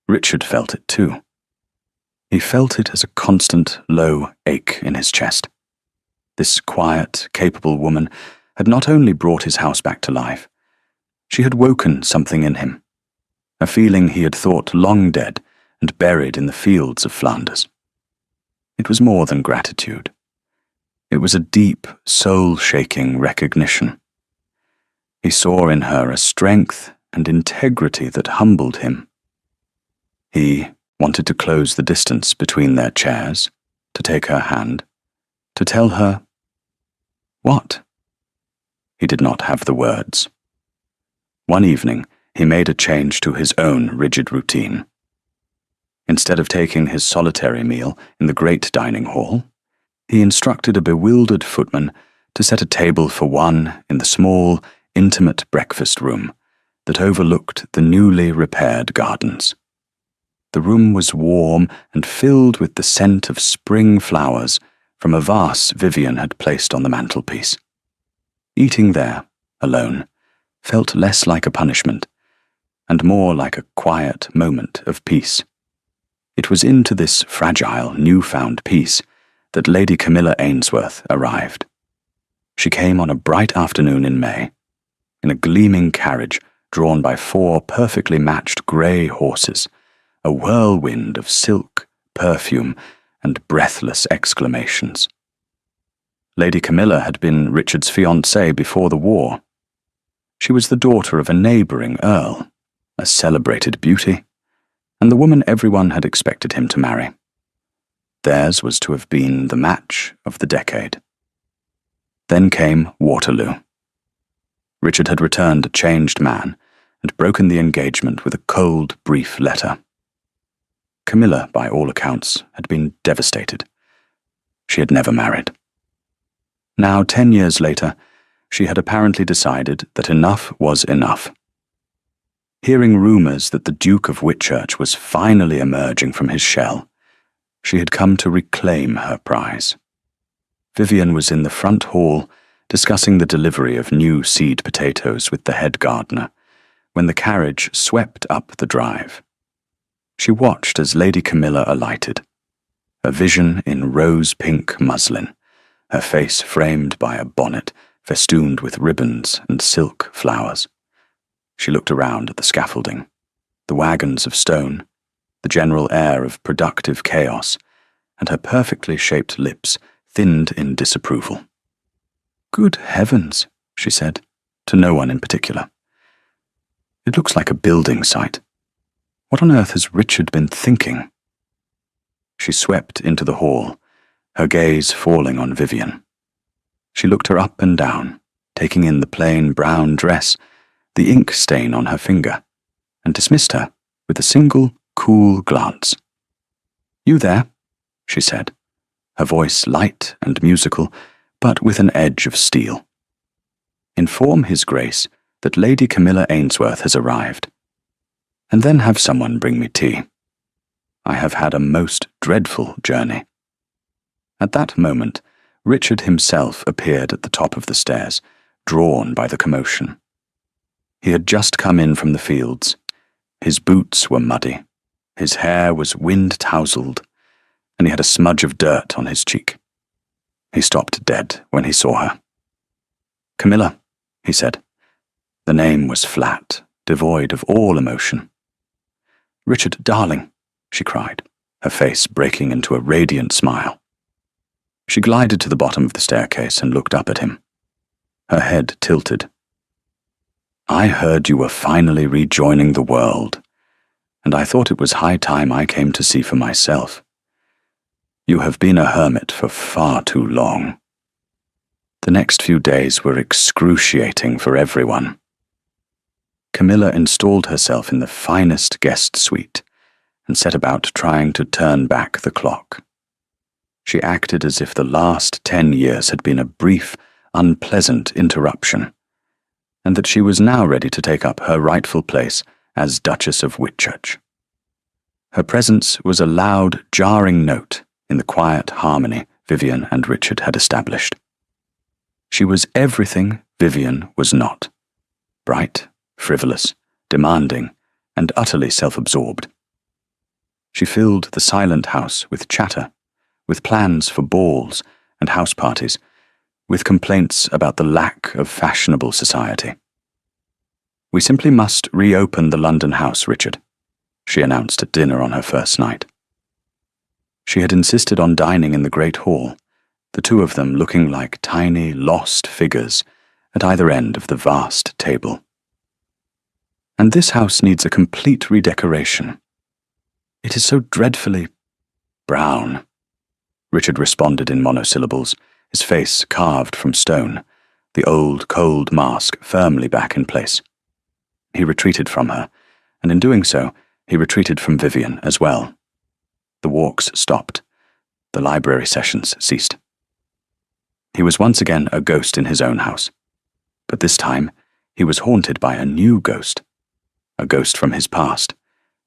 Richard felt it too. He felt it as a constant, low ache in his chest. This quiet, capable woman had not only brought his house back to life, she had woken something in him, a feeling he had thought long dead and buried in the fields of Flanders. It was more than gratitude. It was a deep, soul-shaking recognition. He saw in her a strength and integrity that humbled him. He wanted to close the distance between their chairs, to take her hand, to tell her what? He did not have the words. One evening, he made a change to his own rigid routine. Instead of taking his solitary meal in the great dining hall, he instructed a bewildered footman to set a table for one in the small, intimate breakfast room that overlooked the newly repaired gardens. The room was warm and filled with the scent of spring flowers from a vase Vivian had placed on the mantelpiece. Eating there, alone, felt less like a punishment and more like a quiet moment of peace. It was into this fragile, newfound peace that Lady Camilla Ainsworth arrived. She came on a bright afternoon in May, in a gleaming carriage drawn by 4 perfectly matched grey horses, a whirlwind of silk, perfume, and breathless exclamations. Lady Camilla had been Richard's fiancée before the war. She was the daughter of a neighbouring earl, a celebrated beauty, and the woman everyone had expected him to marry. Theirs was to have been the match of the decade. Then came Waterloo. Richard had returned a changed man and broken the engagement with a cold, brief letter. Camilla, by all accounts, had been devastated. She had never married. Now, 10 years later, she had apparently decided that enough was enough. Hearing rumours that the Duke of Whitchurch was finally emerging from his shell, she had come to reclaim her prize. Vivian was in the front hall discussing the delivery of new seed potatoes with the head gardener when the carriage swept up the drive. She watched as Lady Camilla alighted, a vision in rose-pink muslin, her face framed by a bonnet festooned with ribbons and silk flowers. She looked around at the scaffolding, the wagons of stone, the general air of productive chaos, and her perfectly shaped lips thinned in disapproval. "Good heavens," she said, to no one in particular. "It looks like a building site. What on earth has Richard been thinking?" She swept into the hall, her gaze falling on Vivian. She looked her up and down, taking in the plain brown dress, the ink stain on her finger, and dismissed her with a single cool glance. "You there?" she said, her voice light and musical, but with an edge of steel. "Inform His Grace that Lady Camilla Ainsworth has arrived, and then have someone bring me tea. I have had a most dreadful journey." At that moment, Richard himself appeared at the top of the stairs, drawn by the commotion. He had just come in from the fields. His boots were muddy, his hair was wind-tousled, and he had a smudge of dirt on his cheek. He stopped dead when he saw her. "Camilla," he said. The name was flat, devoid of all emotion. "Richard, darling," she cried, her face breaking into a radiant smile. She glided to the bottom of the staircase and looked up at him. Her head tilted. "I heard you were finally rejoining the world, and I thought it was high time I came to see for myself. You have been a hermit for far too long." The next few days were excruciating for everyone. Camilla installed herself in the finest guest suite and set about trying to turn back the clock. She acted as if the last 10 years had been a brief, unpleasant interruption, and that she was now ready to take up her rightful place as Duchess of Whitchurch. Her presence was a loud, jarring note in the quiet harmony Vivian and Richard had established. She was everything Vivian was not: bright, frivolous, demanding, and utterly self-absorbed. She filled the silent house with chatter, with plans for balls and house parties, with complaints about the lack of fashionable society. "We simply must reopen the London house, Richard," she announced at dinner on her first night. She had insisted on dining in the great hall, the two of them looking like tiny, lost figures at either end of the vast table. "And this house needs a complete redecoration. It is so dreadfully brown," Richard responded in monosyllables, his face carved from stone, the old, cold mask firmly back in place. He retreated from her, and in doing so, he retreated from Vivian as well. The walks stopped. The library sessions ceased. He was once again a ghost in his own house, but this time he was haunted by a new ghost, a ghost from his past,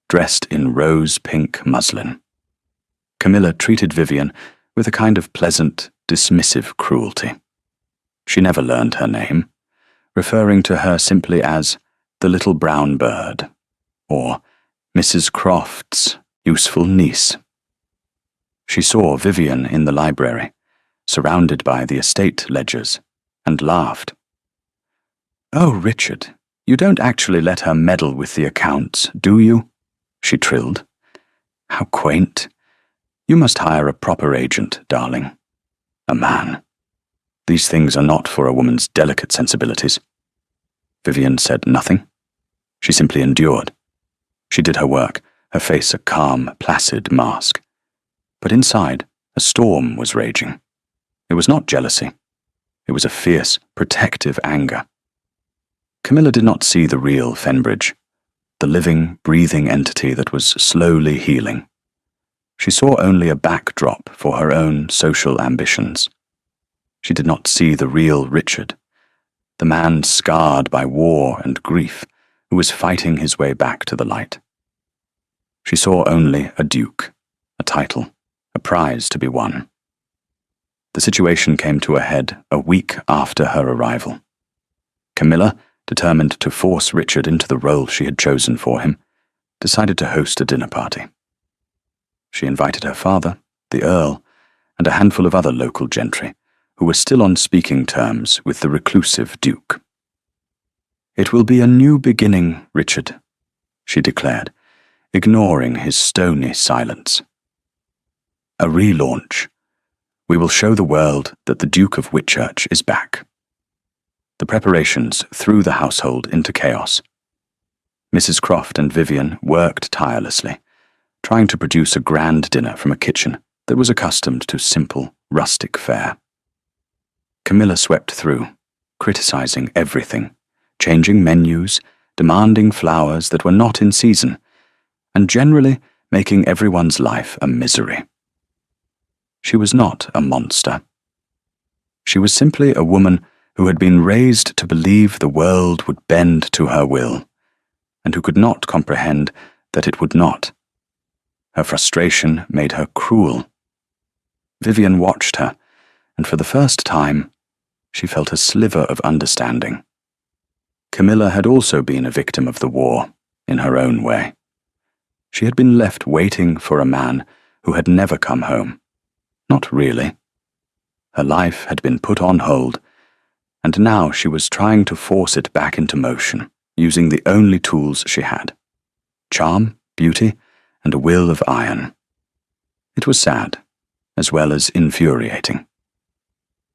dressed in rose-pink muslin. Camilla treated Vivian with a kind of pleasant, dismissive cruelty. She never learned her name, referring to her simply as the little brown bird, or Mrs. Croft's useful niece. She saw Vivian in the library, surrounded by the estate ledgers, and laughed. "Oh, Richard, you don't actually let her meddle with the accounts, do you?" she trilled. "How quaint. You must hire a proper agent, darling. A man. These things are not for a woman's delicate sensibilities." Vivian said nothing. She simply endured. She did her work, her face a calm, placid mask. But inside, a storm was raging. It was not jealousy. It was a fierce, protective anger. Camilla did not see the real Fenbridge, the living, breathing entity that was slowly healing. She saw only a backdrop for her own social ambitions. She did not see the real Richard, the man scarred by war and grief, who was fighting his way back to the light. She saw only a duke, a title, a prize to be won. The situation came to a head a week after her arrival. Camilla, determined to force Richard into the role she had chosen for him, decided to host a dinner party. She invited her father, the Earl, and a handful of other local gentry, who were still on speaking terms with the reclusive Duke. "It will be a new beginning, Richard," she declared, ignoring his stony silence. "A relaunch. We will show the world that the Duke of Whitchurch is back." The preparations threw the household into chaos. Mrs. Croft and Vivian worked tirelessly, trying to produce a grand dinner from a kitchen that was accustomed to simple, rustic fare. Camilla swept through, criticizing everything, changing menus, demanding flowers that were not in season, and generally making everyone's life a misery. She was not a monster. She was simply a woman who had been raised to believe the world would bend to her will, and who could not comprehend that it would not. Her frustration made her cruel. Vivian watched her, and for the first time, she felt a sliver of understanding. Camilla had also been a victim of the war, in her own way. She had been left waiting for a man who had never come home. Not really. Her life had been put on hold, and now she was trying to force it back into motion, using the only tools she had: charm, beauty, and a will of iron. It was sad, as well as infuriating.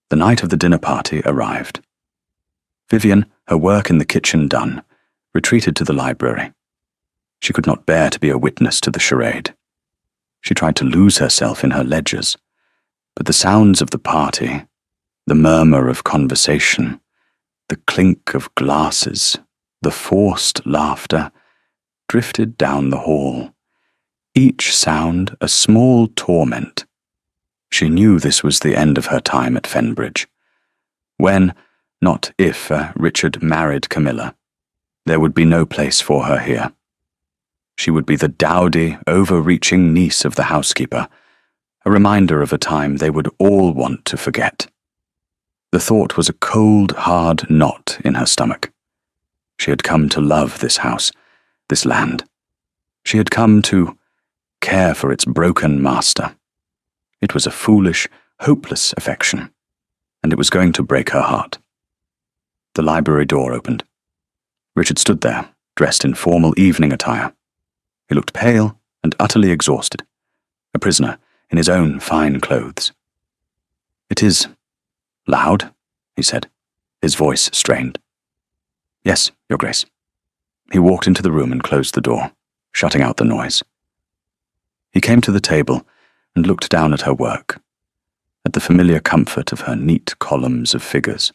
The night of the dinner party arrived. Vivian, her work in the kitchen done, retreated to the library. She could not bear to be a witness to the charade. She tried to lose herself in her ledgers, but the sounds of the party, the murmur of conversation, the clink of glasses, the forced laughter, drifted down the hall, each sound a small torment. She knew this was the end of her time at Fenbridge. When, not if, Richard married Camilla, there would be no place for her here. She would be the dowdy, overreaching niece of the housekeeper, a reminder of a time they would all want to forget. The thought was a cold, hard knot in her stomach. She had come to love this house, this land. She had come to care for its broken master. It was a foolish, hopeless affection, and it was going to break her heart. The library door opened. Richard stood there, dressed in formal evening attire. He looked pale and utterly exhausted, a prisoner in his own fine clothes. "It is loud," he said, his voice strained. "Yes, Your Grace." He walked into the room and closed the door, shutting out the noise. He came to the table and looked down at her work, at the familiar comfort of her neat columns of figures.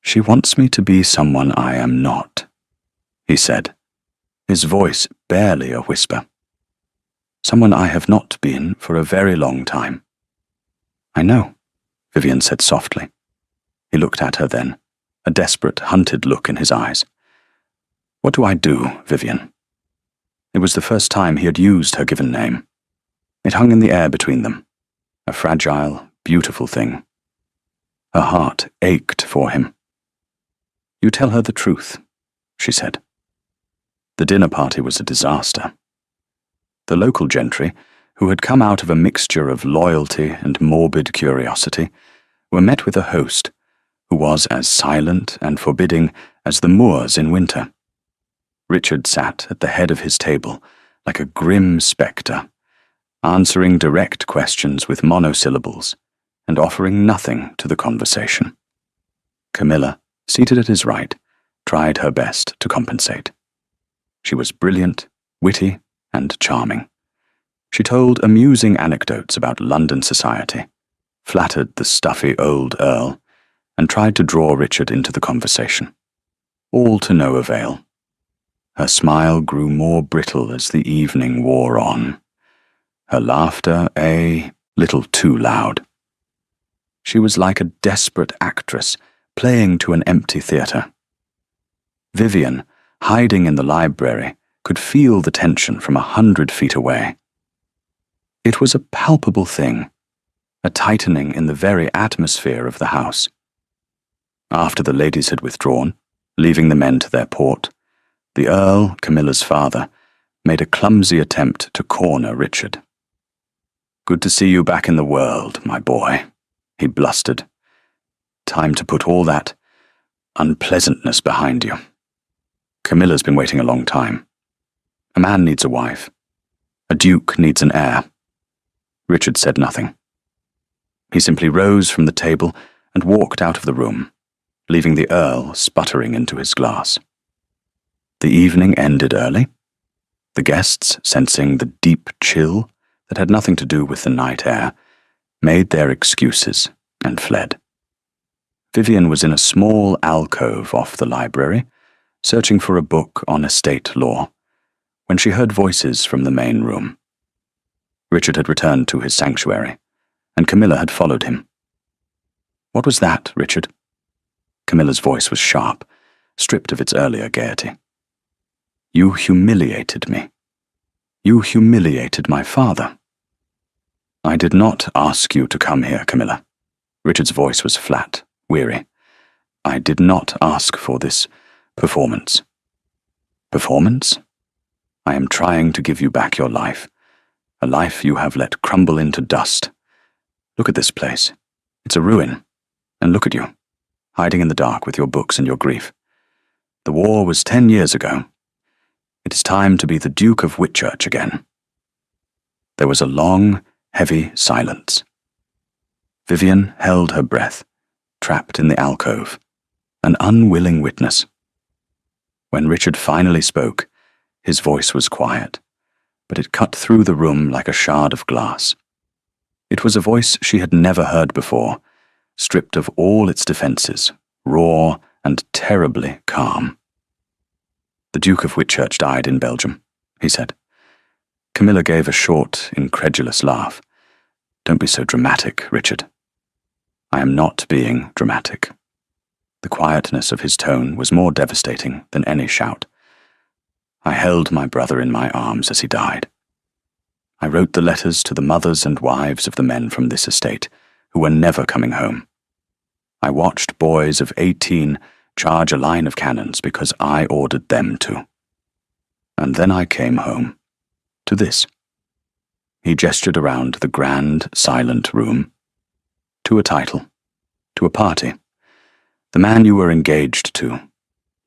"She wants me to be someone I am not," he said, his voice barely a whisper. "Someone I have not been for a very long time." "I know," Vivian said softly. He looked at her then, a desperate, hunted look in his eyes. "What do I do, Vivian?" It was the first time he had used her given name. It hung in the air between them, a fragile, beautiful thing. Her heart ached for him. "You tell her the truth," she said. The dinner party was a disaster. The local gentry, who had come out of a mixture of loyalty and morbid curiosity, were met with a host who was as silent and forbidding as the moors in winter. Richard sat at the head of his table like a grim spectre, answering direct questions with monosyllables and offering nothing to the conversation. Camilla, seated at his right, tried her best to compensate. She was brilliant, witty, and charming. She told amusing anecdotes about London society, flattered the stuffy old Earl, and tried to draw Richard into the conversation. All to no avail. Her smile grew more brittle as the evening wore on. Her laughter a little too loud. She was like a desperate actress playing to an empty theatre. Vivian, hiding in the library, could feel the tension from 100 feet away. It was a palpable thing, a tightening in the very atmosphere of the house. After the ladies had withdrawn, leaving the men to their port, the Earl, Camilla's father, made a clumsy attempt to corner Richard. "Good to see you back in the world, my boy," he blustered. "Time to put all that unpleasantness behind you. Camilla's been waiting a long time. A man needs a wife. A duke needs an heir." Richard said nothing. He simply rose from the table and walked out of the room, leaving the Earl sputtering into his glass. The evening ended early. The guests, sensing the deep chill that had nothing to do with the night air, made their excuses and fled. Vivian was in a small alcove off the library, searching for a book on estate law, when she heard voices from the main room. Richard had returned to his sanctuary, and Camilla had followed him. "What was that, Richard?" Camilla's voice was sharp, stripped of its earlier gaiety. "You humiliated me. You humiliated my father." "I did not ask you to come here, Camilla." Richard's voice was flat, weary. "I did not ask for this performance." "Performance? I am trying to give you back your life, a life you have let crumble into dust. Look at this place. It's a ruin. And look at you, hiding in the dark with your books and your grief. The war was 10 years ago. It is time to be the Duke of Whitchurch again." There was a long, heavy silence. Vivian held her breath, trapped in the alcove, an unwilling witness. When Richard finally spoke, his voice was quiet, but it cut through the room like a shard of glass. It was a voice she had never heard before, stripped of all its defenses, raw and terribly calm. The Duke of Whitchurch died in Belgium, he said. Camilla gave a short, incredulous laugh. Don't be so dramatic, Richard. I am not being dramatic. The quietness of his tone was more devastating than any shout. I held my brother in my arms as he died. I wrote the letters to the mothers and wives of the men from this estate who were never coming home. I watched boys of 18 charge a line of cannons because I ordered them to. And then I came home. To this. He gestured around the grand, silent room. To a title. To a party. The man you were engaged to.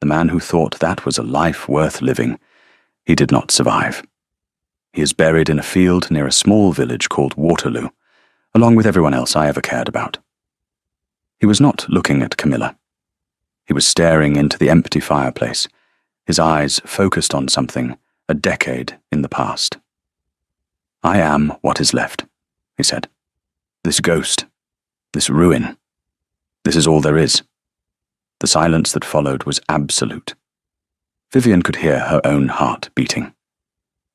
The man who thought that was a life worth living. He did not survive. He is buried in a field near a small village called Waterloo, along with everyone else I ever cared about. He was not looking at Camilla. He was staring into the empty fireplace, his eyes focused on something a decade in the past. I am what is left, he said. This ghost, this ruin, this is all there is. The silence that followed was absolute. Vivian could hear her own heart beating.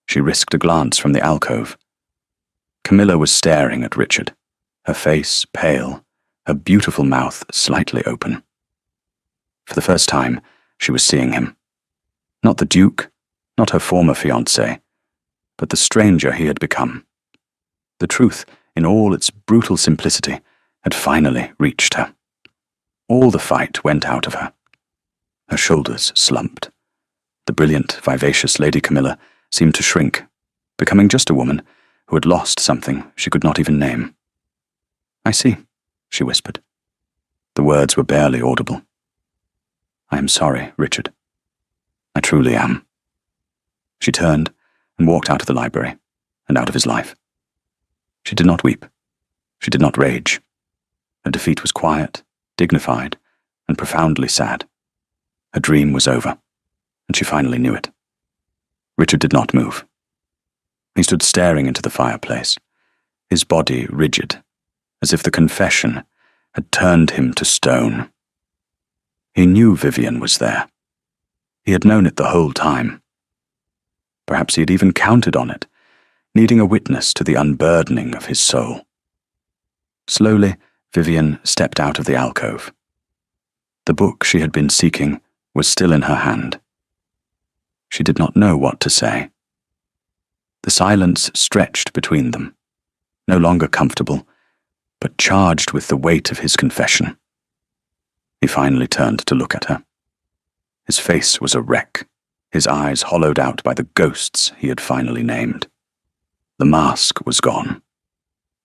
She risked a glance from the alcove. Camilla was staring at Richard, her face pale, her beautiful mouth slightly open. For the first time, she was seeing him. Not the Duke, not her former fiancé, but the stranger he had become. The truth, in all its brutal simplicity, had finally reached her. All the fight went out of her. Her shoulders slumped. The brilliant, vivacious Lady Camilla seemed to shrink, becoming just a woman who had lost something she could not even name. I see, she whispered. The words were barely audible. I am sorry, Richard. I truly am. She turned and walked out of the library and out of his life. She did not weep. She did not rage. Her defeat was quiet, dignified, and profoundly sad. Her dream was over, and she finally knew it. Richard did not move. He stood staring into the fireplace, his body rigid, as if the confession had turned him to stone. He knew Vivian was there. He had known it the whole time. Perhaps he had even counted on it, needing a witness to the unburdening of his soul. Slowly, Vivian stepped out of the alcove. The book she had been seeking was still in her hand. She did not know what to say. The silence stretched between them, no longer comfortable, but charged with the weight of his confession. He finally turned to look at her. His face was a wreck, his eyes hollowed out by the ghosts he had finally named. The mask was gone.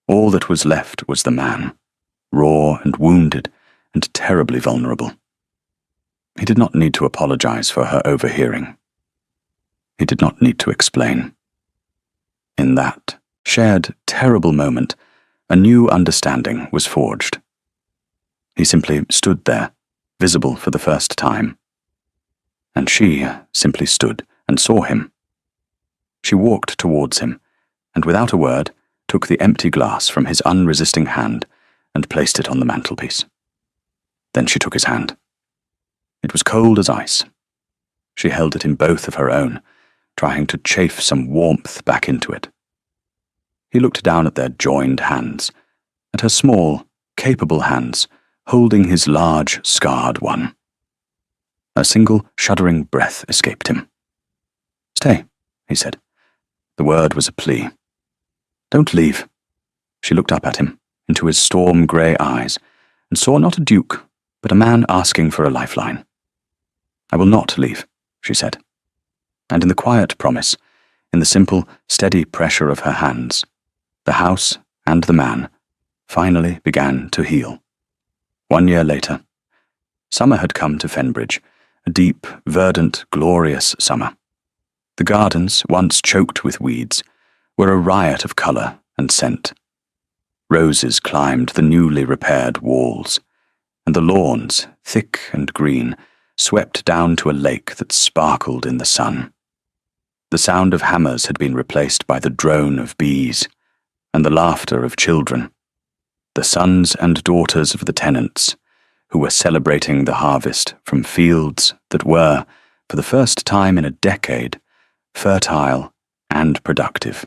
All that was left was the man, raw and wounded and terribly vulnerable. He did not need to apologize for her overhearing. He did not need to explain. In that shared, terrible moment, a new understanding was forged. He simply stood there, visible for the first time. And she simply stood and saw him. She walked towards him, and without a word, took the empty glass from his unresisting hand and placed it on the mantelpiece. Then she took his hand. It was cold as ice. She held it in both of her own, trying to chafe some warmth back into it. He looked down at their joined hands, at her small, capable hands, holding his large, scarred one. A single, shuddering breath escaped him. Stay, he said. The word was a plea. Don't leave. She looked up at him, into his storm-grey eyes, and saw not a duke, but a man asking for a lifeline. I will not leave, she said. And in the quiet promise, in the simple, steady pressure of her hands, the house and the man finally began to heal. 1 year later, summer had come to Fenbridge, a deep, verdant, glorious summer. The gardens, once choked with weeds, were a riot of colour and scent. Roses climbed the newly repaired walls, and the lawns, thick and green, swept down to a lake that sparkled in the sun. The sound of hammers had been replaced by the drone of bees, and the laughter of children, the sons and daughters of the tenants, who were celebrating the harvest from fields that were, for the first time in a decade, fertile and productive.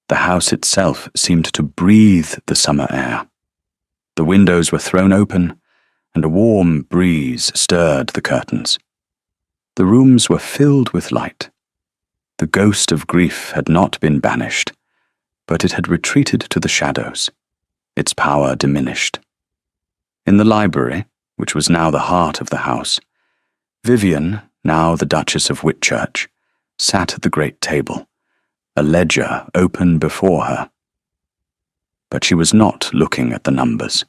The house itself seemed to breathe the summer air. The windows were thrown open, and a warm breeze stirred the curtains. The rooms were filled with light. The ghost of grief had not been banished, but it had retreated to the shadows, its power diminished. In the library, which was now the heart of the house, Vivian, now the Duchess of Whitchurch, sat at the great table, a ledger open before her. But she was not looking at the numbers.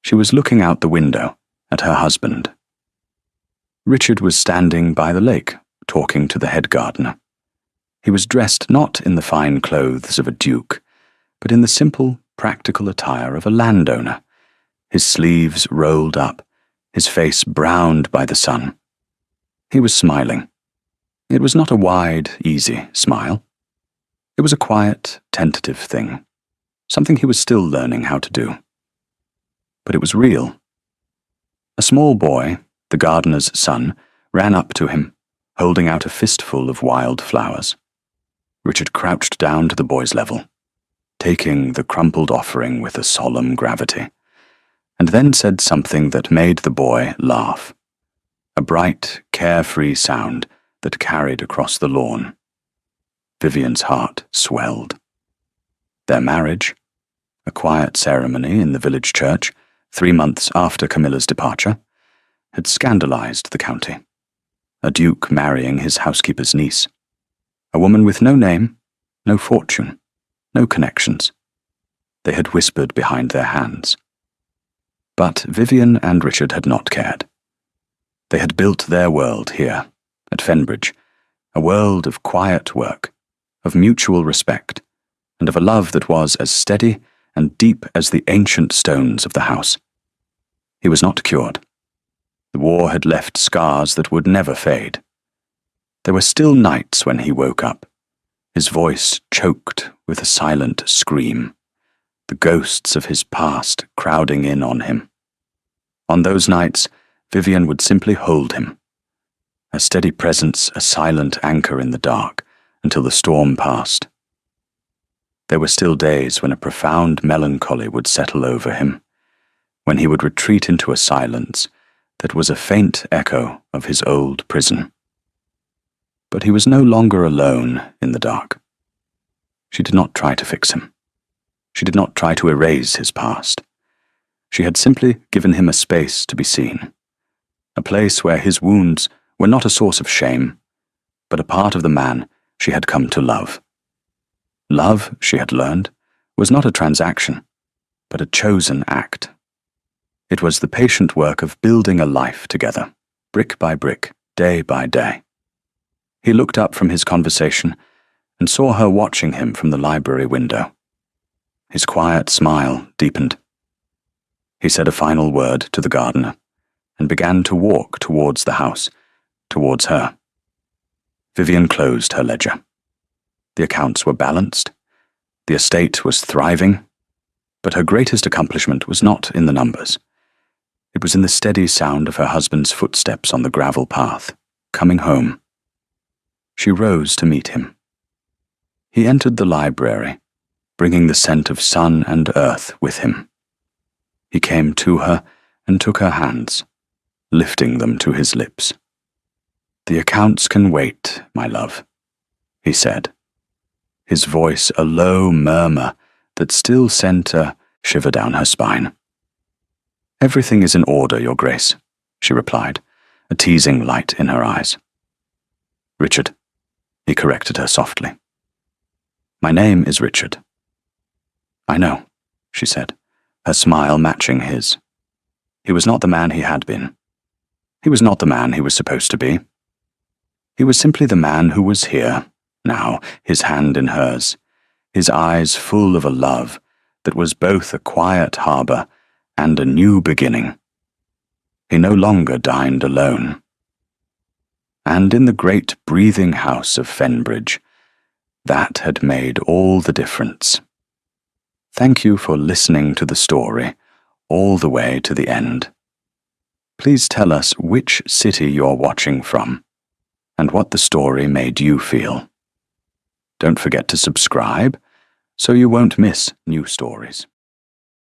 She was looking out the window at her husband. Richard was standing by the lake, talking to the head gardener. He was dressed not in the fine clothes of a duke, but in the simple, practical attire of a landowner, his sleeves rolled up, his face browned by the sun. He was smiling. It was not a wide, easy smile. It was a quiet, tentative thing, something he was still learning how to do. But it was real. A small boy, the gardener's son, ran up to him, holding out a fistful of wild flowers. Richard crouched down to the boy's level, taking the crumpled offering with a solemn gravity, and then said something that made the boy laugh, a bright, carefree sound that carried across the lawn. Vivian's heart swelled. Their marriage, a quiet ceremony in the village church 3 months after Camilla's departure, had scandalized the county. A duke marrying his housekeeper's niece. A woman with no name, no fortune, no connections. They had whispered behind their hands. But Vivian and Richard had not cared. They had built their world here, at Fenbridge, a world of quiet work, of mutual respect, and of a love that was as steady and deep as the ancient stones of the house. He was not cured. The war had left scars that would never fade. There were still nights when he woke up, his voice choked with a silent scream, the ghosts of his past crowding in on him. On those nights, Vivian would simply hold him, a steady presence, a silent anchor in the dark, until the storm passed. There were still days when a profound melancholy would settle over him, when he would retreat into a silence that was a faint echo of his old prison. But he was no longer alone in the dark. She did not try to fix him. She did not try to erase his past. She had simply given him a space to be seen, a place where his wounds were not a source of shame, but a part of the man she had come to love. Love, she had learned, was not a transaction, but a chosen act. It was the patient work of building a life together, brick by brick, day by day. He looked up from his conversation and saw her watching him from the library window. His quiet smile deepened. He said a final word to the gardener and began to walk towards the house, towards her. Vivian closed her ledger. The accounts were balanced. The estate was thriving. But her greatest accomplishment was not in the numbers. It was in the steady sound of her husband's footsteps on the gravel path, coming home. She rose to meet him. He entered the library, bringing the scent of sun and earth with him. He came to her and took her hands, lifting them to his lips. "The accounts can wait, my love," he said, his voice a low murmur that still sent a shiver down her spine. "Everything is in order, Your Grace," she replied, a teasing light in her eyes. "Richard," he corrected her softly. "My name is Richard." "I know," she said, her smile matching his. He was not the man he had been. He was not the man he was supposed to be. He was simply the man who was here, now, his hand in hers, his eyes full of a love that was both a quiet harbour and a new beginning. He no longer dined alone. And in the great breathing house of Fenbridge, that had made all the difference. Thank you for listening to the story all the way to the end. Please tell us which city you're watching from and what the story made you feel. Don't forget to subscribe so you won't miss new stories.